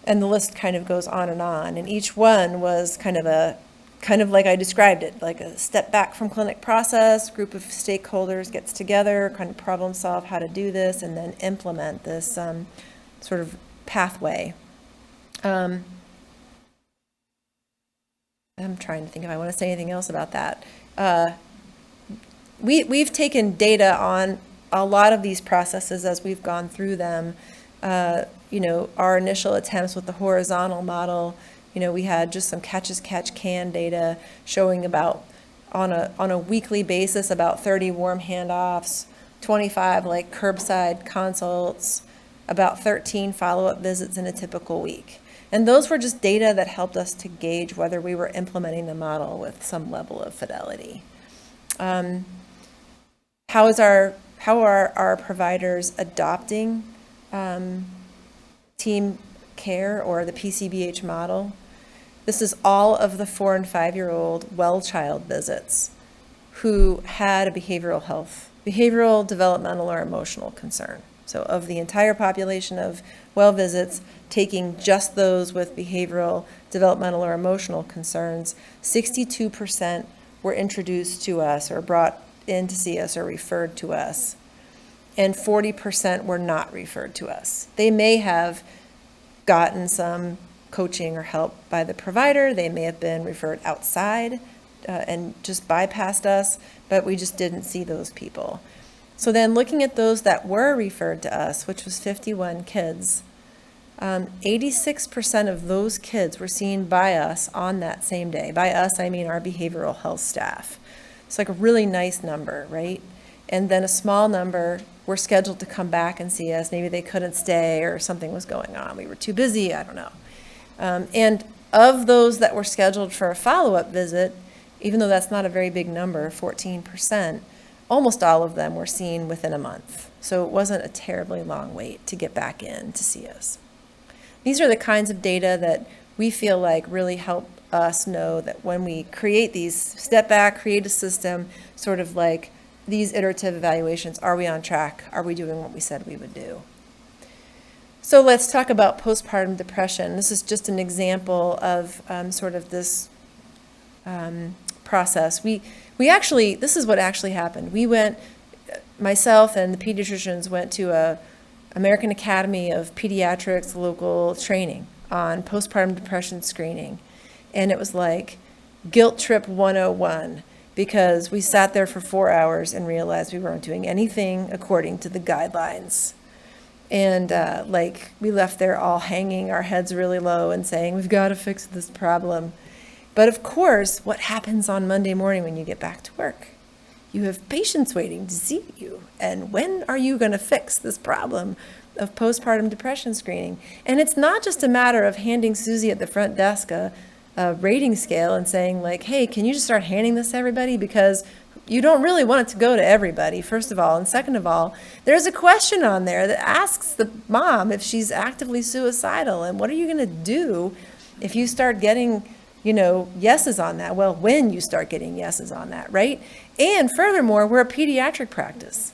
and the list kind of goes on. And each one was kind of like I described it, like a step back from clinic process, group of stakeholders gets together, kind of problem solve how to do this, and then implement this sort of pathway. I'm trying to think if I want to say anything else about that. We've taken data on a lot of these processes as we've gone through them. Our initial attempts with the horizontal model, we had just some catch-as-catch-can data showing about, on a weekly basis, about 30 warm handoffs, 25 like curbside consults, about 13 follow-up visits in a typical week. And those were just data that helped us to gauge whether we were implementing the model with some level of fidelity. How are our providers adopting team care or the PCBH model? This is all of the 4 and 5-year-old well child visits who had a behavioral, developmental, or emotional concern. So of the entire population of well visits, taking just those with behavioral, developmental, or emotional concerns, 62% were introduced to us or brought in to see us or referred to us, and 40% were not referred to us. They may have gotten some coaching or help by the provider. They may have been referred outside and just bypassed us, but we just didn't see those people. So then looking at those that were referred to us, which was 51 kids, 86% of those kids were seen by us on that same day. By us, I mean our behavioral health staff. It's like a really nice number, right? And then a small number were scheduled to come back and see us. Maybe they couldn't stay or something was going on. We were too busy, I don't know. And of those that were scheduled for a follow-up visit, even though that's not a very big number, 14%, almost all of them were seen within a month. So it wasn't a terribly long wait to get back in to see us. These are the kinds of data that we feel like really help us know that when we create these, step back, create a system, sort of like these iterative evaluations, are we on track? Are we doing what we said we would do? So let's talk about postpartum depression. This is just an example of sort of this process. We actually, this is what actually happened. We went, myself and the pediatricians went to a American Academy of Pediatrics local training on postpartum depression screening. And it was like guilt trip 101, because we sat there for 4 hours and realized we weren't doing anything according to the guidelines. And like we left there all hanging our heads really low and saying, we've got to fix this problem. But of course, what happens on Monday morning when you get back to work? You have patients waiting to see you. And when are you going to fix this problem of postpartum depression screening? And it's not just a matter of handing Susie at the front desk a rating scale and saying like, hey, can you just start handing this to everybody? Because you don't really want it to go to everybody, first of all. And second of all, there's a question on there that asks the mom if she's actively suicidal. And what are you going to do if you start getting, yeses on that? Well, when you start getting yeses on that, right? And furthermore, we're a pediatric practice.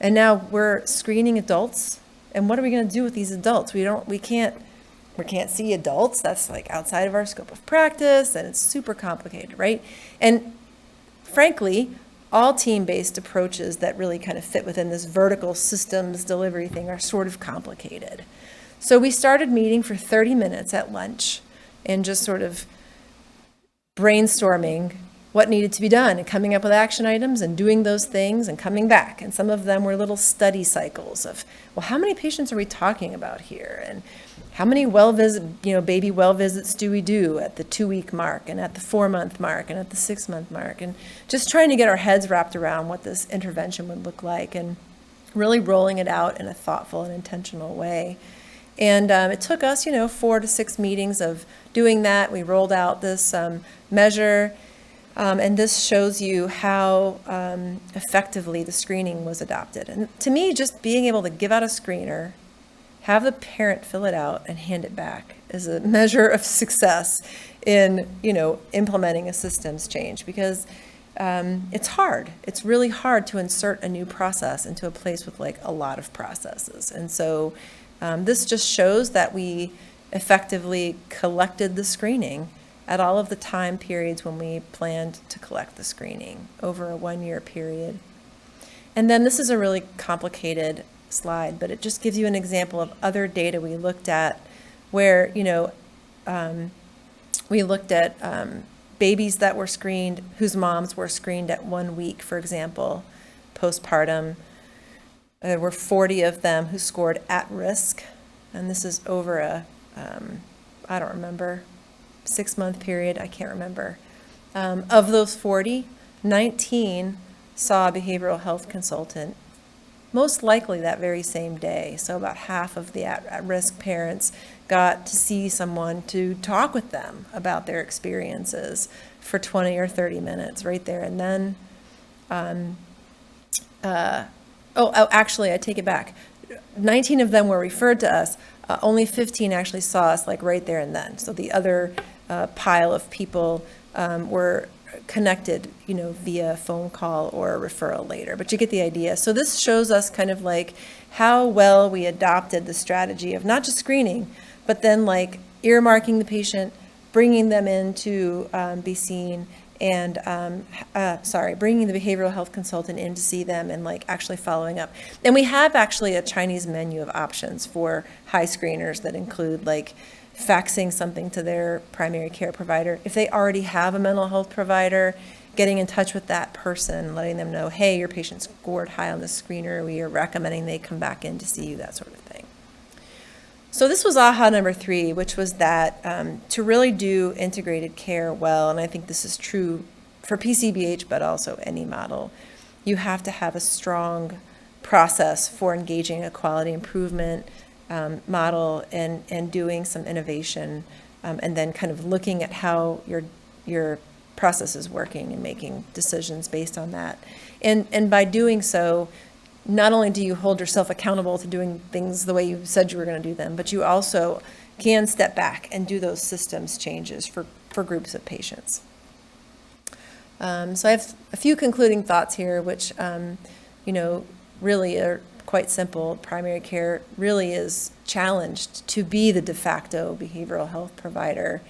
And now we're screening adults. And what are we going to do with these adults? We can't see adults. That's like outside of our scope of practice, and it's super complicated, right? And frankly, all team-based approaches that really kind of fit within this vertical systems delivery thing are sort of complicated. So we started meeting for 30 minutes at lunch and just sort of brainstorming what needed to be done and coming up with action items and doing those things and coming back. And some of them were little study cycles of, well, how many patients are we talking about here? And how many baby well visits do we do at the 2-week mark and at the 4-month mark and at the 6-month mark? And just trying to get our heads wrapped around what this intervention would look like and really rolling it out in a thoughtful and intentional way. And it took us, 4 to 6 meetings of doing that. We rolled out this measure. And this shows you how effectively the screening was adopted. And to me, just being able to give out a screener, have the parent fill it out and hand it back is a measure of success in, implementing a systems change, because it's hard. It's really hard to insert a new process into a place with like a lot of processes. And so this just shows that we effectively collected the screening at all of the time periods when we planned to collect the screening over a 1-year period. And then this is a really complicated slide, but it just gives you an example of other data we looked at where, we looked at babies that were screened, whose moms were screened at 1 week, for example, postpartum. There were 40 of them who scored at risk, and this is over a, I don't remember, 6-month period, I can't remember. Of those 40, 19 saw a behavioral health consultant, most likely that very same day. So about half of the at-risk parents got to see someone to talk with them about their experiences for 20 or 30 minutes right there and then. Actually, I take it back. 19 of them were referred to us. Only 15 actually saw us like right there and then. So the other pile of people were connected, via phone call or a referral later. But you get the idea. So this shows us kind of like how well we adopted the strategy of not just screening, but then like earmarking the patient, bringing them in to be seen, and bringing the behavioral health consultant in to see them and like actually following up. And we have actually a Chinese menu of options for high screeners that include like faxing something to their primary care provider. If they already have a mental health provider, getting in touch with that person, letting them know, hey, your patient scored high on the screener, we are recommending they come back in to see you, that sort of thing. So this was aha number 3, which was that to really do integrated care well, and I think this is true for PCBH, but also any model, you have to have a strong process for engaging a quality improvement model and doing some innovation, and then kind of looking at how your process is working and making decisions based on that. And by doing so, not only do you hold yourself accountable to doing things the way you said you were going to do them, but you also can step back and do those systems changes for groups of patients. So I have a few concluding thoughts here, which, really are quite simple. Primary care really is challenged to be the de facto behavioral health provider,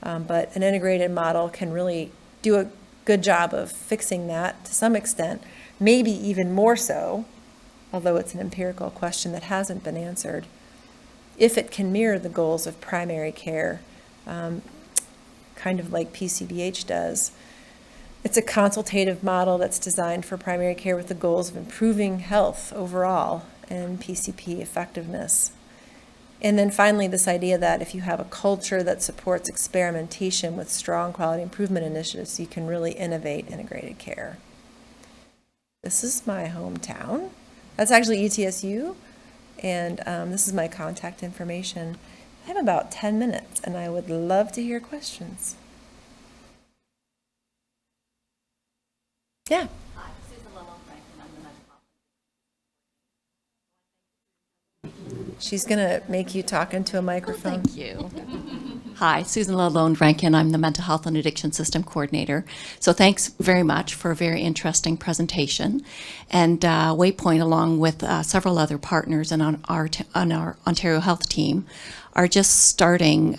but an integrated model can really do a good job of fixing that to some extent, maybe even more so, although it's an empirical question that hasn't been answered, if it can mirror the goals of primary care, kind of like PCBH does. It's a consultative model that's designed for primary care with the goals of improving health overall and PCP effectiveness. And then finally, this idea that if you have a culture that supports experimentation with strong quality improvement initiatives, you can really innovate integrated care. This is my hometown. That's actually ETSU, and this is my contact information. I have about 10 minutes, and I would love to hear questions. Yeah. Hi, Susan Lillo-Frank, and I'm the mental health. She's going to make you talk into a microphone. Thank you. Hi, Susan Lillo-Frank, and I'm the Mental Health and Addiction System Coordinator. So thanks very much for a very interesting presentation. And Waypoint, along with several other partners and on our Ontario Health team, are just starting,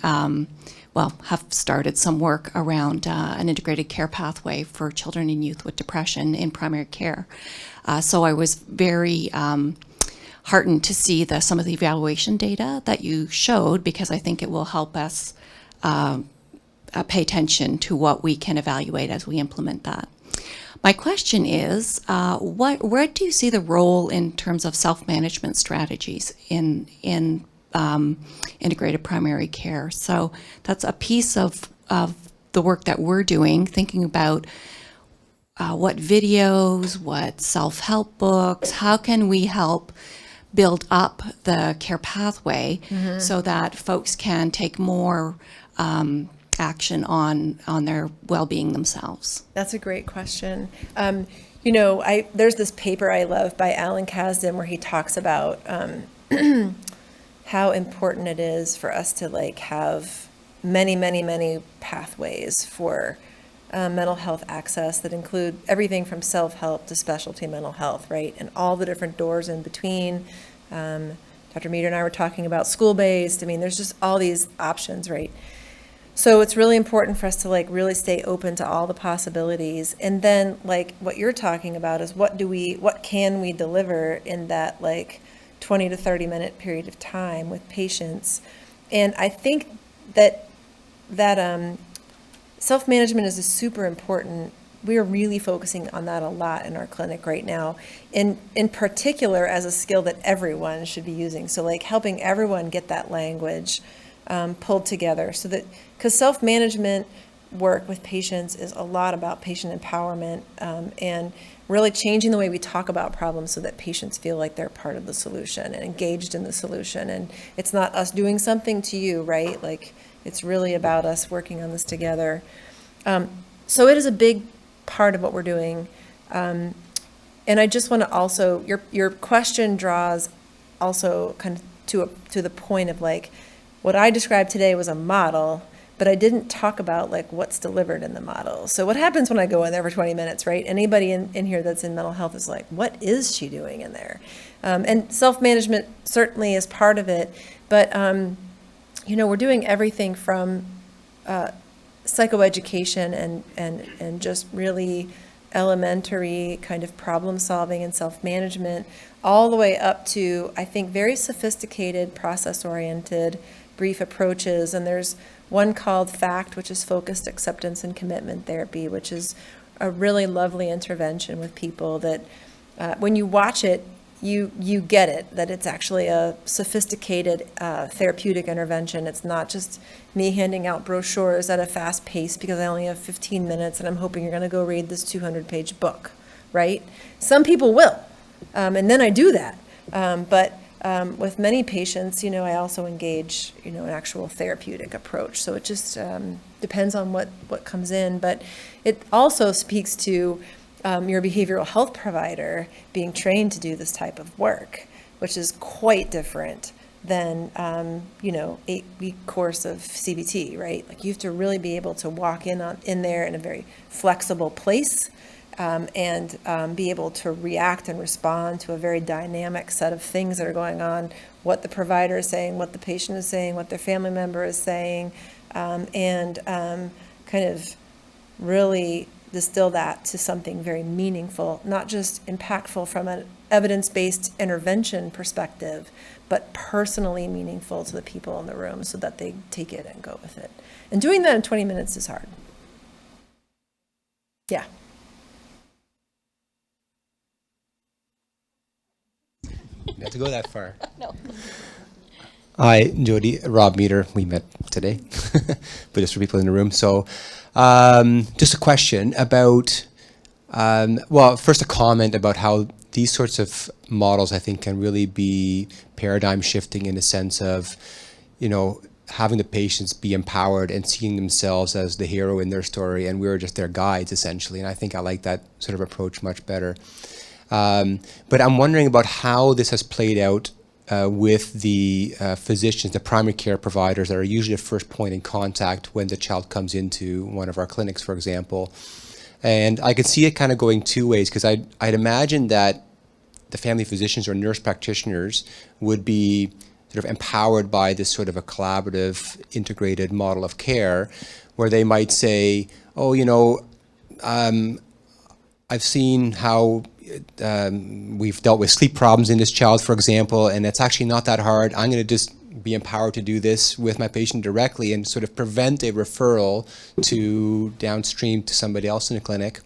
have started some work around an integrated care pathway for children and youth with depression in primary care. So I was very heartened to see some of the evaluation data that you showed, because I think it will help us pay attention to what we can evaluate as we implement that. My question is, where do you see the role in terms of self-management strategies in integrated primary care? So that's a piece of the work that we're doing, thinking about what videos, what self-help books, how can we help build up the care pathway so that folks can take more action on their well-being themselves? That's a great question. There's this paper I love by Alan Kasdan where he talks about how important it is for us to have many pathways for mental health access that include everything from self-help to specialty mental health, right? And all the different doors in between. Dr. Meter and I were talking about school-based. I mean, there's just all these options, right? So it's really important for us to really stay open to all the possibilities. And then what you're talking about is what can we deliver in that 20 to 30 minute period of time with patients. And I think that self-management is a super important. We are really focusing on that a lot in our clinic right now, in particular as a skill that everyone should be using. So helping everyone get that language pulled together, so that, because self-management work with patients is a lot about patient empowerment and really changing the way we talk about problems so that patients feel like they're part of the solution and engaged in the solution. And it's not us doing something to you, right? It's really about us working on this together. So it is a big part of what we're doing. And I just want to also, your question draws also kind of to the point of what I described today was a model, but I didn't talk about like what's delivered in the model. So what happens when I go in there for 20 minutes, right? Anybody in here that's in mental health is like, what is she doing in there? And self-management certainly is part of it, but we're doing everything from psychoeducation and just really elementary kind of problem solving and self-management, all the way up to, I think, very sophisticated process-oriented brief approaches. And there's one called FACT, which is Focused Acceptance and Commitment Therapy, which is a really lovely intervention with people that when you watch it, you get it, that it's actually a sophisticated therapeutic intervention. It's not just me handing out brochures at a fast pace because I only have 15 minutes and I'm hoping you're going to go read this 200-page book, right? Some people will, and then I do that. But with many patients, I also engage, an actual therapeutic approach. So it just depends on what comes in. But it also speaks to your behavioral health provider being trained to do this type of work, which is quite different than, 8-week course of CBT, right? Like you have to really be able to walk in there in a very flexible place and be able to react and respond to a very dynamic set of things that are going on, what the provider is saying, what the patient is saying, what their family member is saying, and kind of really distill that to something very meaningful, not just impactful from an evidence-based intervention perspective, but personally meaningful to the people in the room so that they take it and go with it. And doing that in 20 minutes is hard. Yeah. You have to go that far. No. Hi, Jodi. Rob Meter. We met today, but just for people in the room. So just a question about, first a comment about how these sorts of models, I think, can really be paradigm shifting in the sense of, having the patients be empowered and seeing themselves as the hero in their story, and we're just their guides, essentially. And I think I like that sort of approach much better. But I'm wondering about how this has played out with the physicians, the primary care providers that are usually the first point in contact when the child comes into one of our clinics, for example. And I could see it kind of going two ways, because I'd imagine that the family physicians or nurse practitioners would be sort of empowered by this sort of a collaborative, integrated model of care, where they might say, I've seen how we've dealt with sleep problems in this child, for example, and it's actually not that hard. I'm going to just be empowered to do this with my patient directly and sort of prevent a referral to downstream to somebody else in the clinic,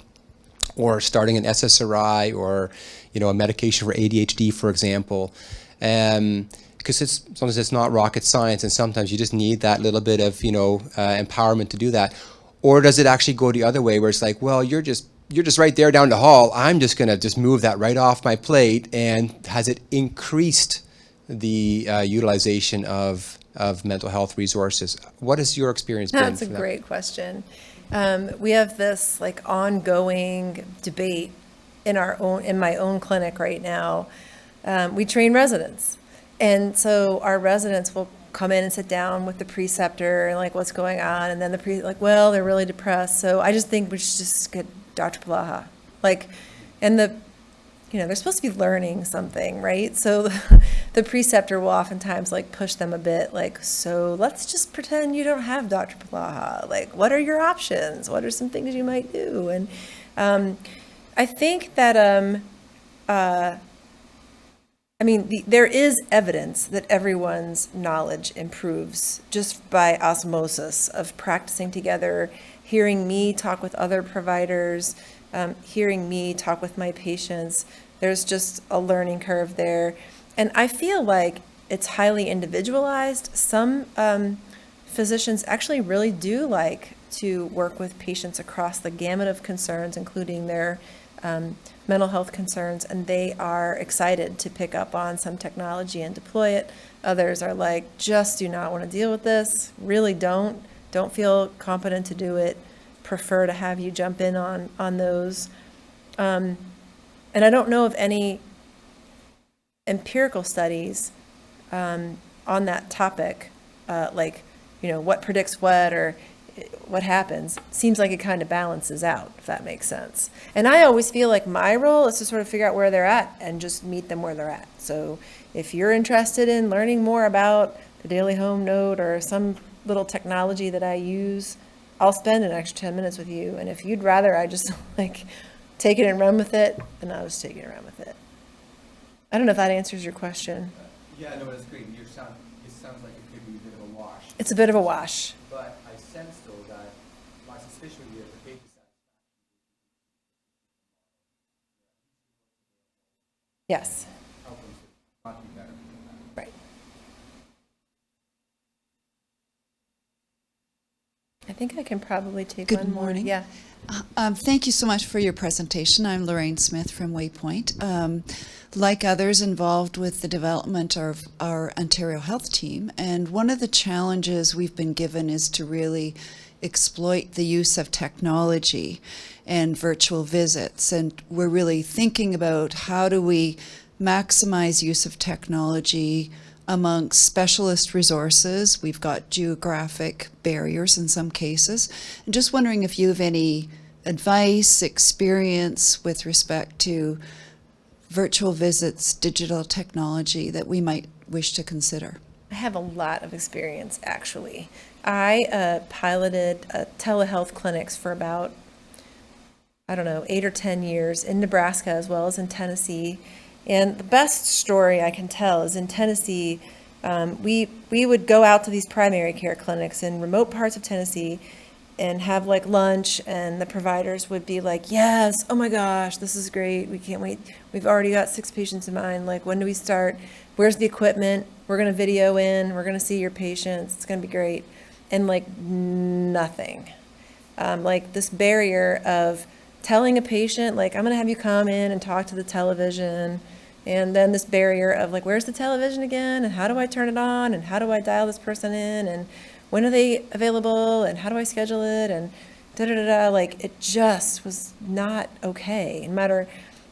or starting an SSRI or, a medication for ADHD, for example. Because sometimes it's not rocket science, and sometimes you just need that little bit of, empowerment to do that. Or does it actually go the other way, where it's like, well, you're just right there down the hall. I'm just going to just move that right off my plate. And has it increased the utilization of mental health resources? What has your experience been? That's a great question. We have this ongoing debate in my own clinic right now. We train residents. And so our residents will come in and sit down with the preceptor and what's going on. And then they're really depressed. So I just think we should just get Dr. Polaha. And they're supposed to be learning something, right? So the preceptor will oftentimes push them a bit, so let's just pretend you don't have Dr. Polaha. What are your options? What are some things you might do? And I think that, there is evidence that everyone's knowledge improves just by osmosis of practicing together, hearing me talk with other providers, hearing me talk with my patients. There's just a learning curve there. And I feel like it's highly individualized. Some physicians actually really do like to work with patients across the gamut of concerns, including their mental health concerns, and they are excited to pick up on some technology and deploy it. Others are just do not want to deal with this, really don't feel competent to do it, prefer to have you jump in on those. And I don't know of any empirical studies on that topic, what predicts what or what happens, seems like it kind of balances out, if that makes sense. And I always feel like my role is to sort of figure out where they're at and just meet them where they're at. So if you're interested in learning more about the daily home note or some little technology that I use, I'll spend an extra 10 minutes with you. And if you'd rather I just like take it and run with it, then I'll just take it and run with it. I don't know if that answers your question. Yeah, no, that's great. It sounds like it could be a bit of a wash. It's a bit of a wash. But I sense, though, that my suspicion would be that the patient Yes. outcomes would not be better. Right. I think I can probably take Good one more. morning. Yeah. Thank you so much for your presentation. I'm Lorraine Smith from Waypoint. Like others involved with the development of our Ontario Health Team, and one of the challenges we've been given is to really exploit the use of technology and virtual visits. And we're really thinking about how do we maximize use of technology amongst specialist resources. We've got geographic barriers in some cases. And just wondering if you have any advice, experience with respect to virtual visits, digital technology that we might wish to consider. I have a lot of experience, actually. I piloted telehealth clinics for about, 8 or 10 years in Nebraska as well as in Tennessee. And the best story I can tell is in Tennessee, we would go out to these primary care clinics in remote parts of Tennessee and have like lunch, and the providers would be like, yes, oh my gosh, this is great. We can't wait. We've already got 6 patients in mind. Like, when do we start? Where's the equipment? We're going to video in. We're going to see your patients. It's going to be great. And like nothing. Like this barrier of telling a patient, like, I'm going to have you come in and talk to the television. And then this barrier of like, where's the television again? And how do I turn it on? And how do I dial this person in? And when are they available? And how do I schedule it? And da-da-da-da. Like, it just was not okay. No matter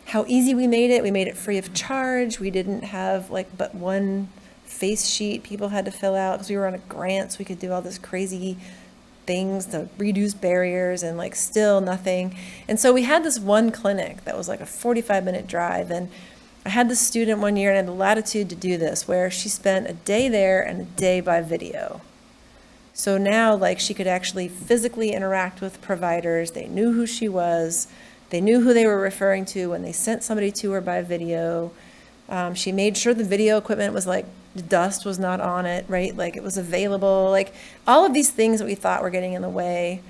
how easy we made it free of charge. We didn't have like but one face sheet people had to fill out because we were on a grant, so we could do all this crazy things to reduce barriers, and like still nothing. And so we had this one clinic that was like a 45-minute drive, and I had this student one year, and I had the latitude to do this, where she spent a day there and a day by video. So now, like, she could actually physically interact with providers. They knew who she was. They knew who they were referring to when they sent somebody to her by video. She made sure the video equipment was like, the dust was not on it, right? Like, it was available. Like, all of these things that we thought were getting in the way.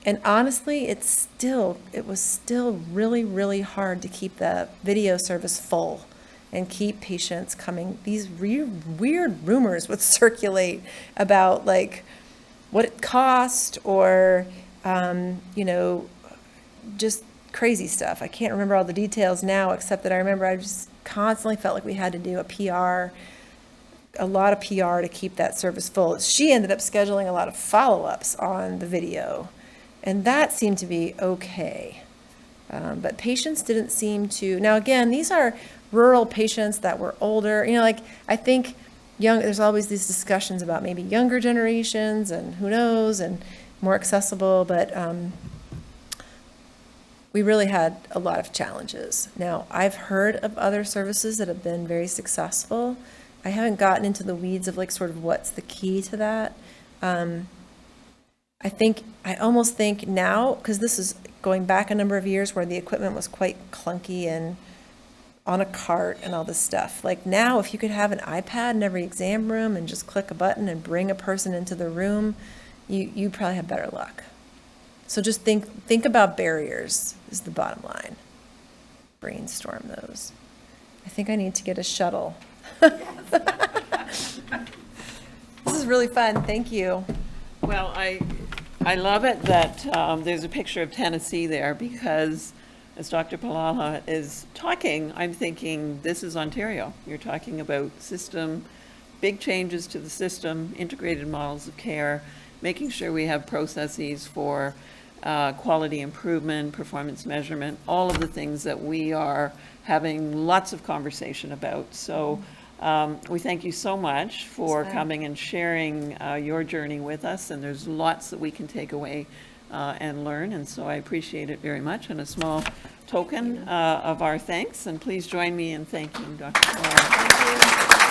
And honestly, it was still really, really hard to keep the video service full and keep patients coming. These weird rumors would circulate about like what it cost, or just crazy stuff. I can't remember all the details now, except that I remember I just constantly felt like we had to do a lot of PR to keep that service full. She ended up scheduling a lot of follow-ups on the video, and that seemed to be okay. But patients didn't seem to. Now, again, these are rural patients that were older. I think there's always these discussions about maybe younger generations and who knows, and more accessible, but we really had a lot of challenges. Now, I've heard of other services that have been very successful. I haven't gotten into the weeds of like sort of what's the key to that. I almost think now, because this is going back a number of years where the equipment was quite clunky and on a cart and all this stuff. Like now, if you could have an iPad in every exam room and just click a button and bring a person into the room, you probably have better luck. So just think about barriers is the bottom line. Brainstorm those. I think I need to get a shuttle. This is really fun. Thank you. Well, I love it that there's a picture of Tennessee there, because as Dr. Polaha is talking, I'm thinking this is Ontario. You're talking about big changes to the system, integrated models of care, making sure we have processes for quality improvement, performance measurement, all of the things that we are having lots of conversation about. So We thank you so much for coming and sharing your journey with us, and there's lots that we can take away and learn, and so I appreciate it very much. And a small token of our thanks, and please join me in thanking Dr. Polaha.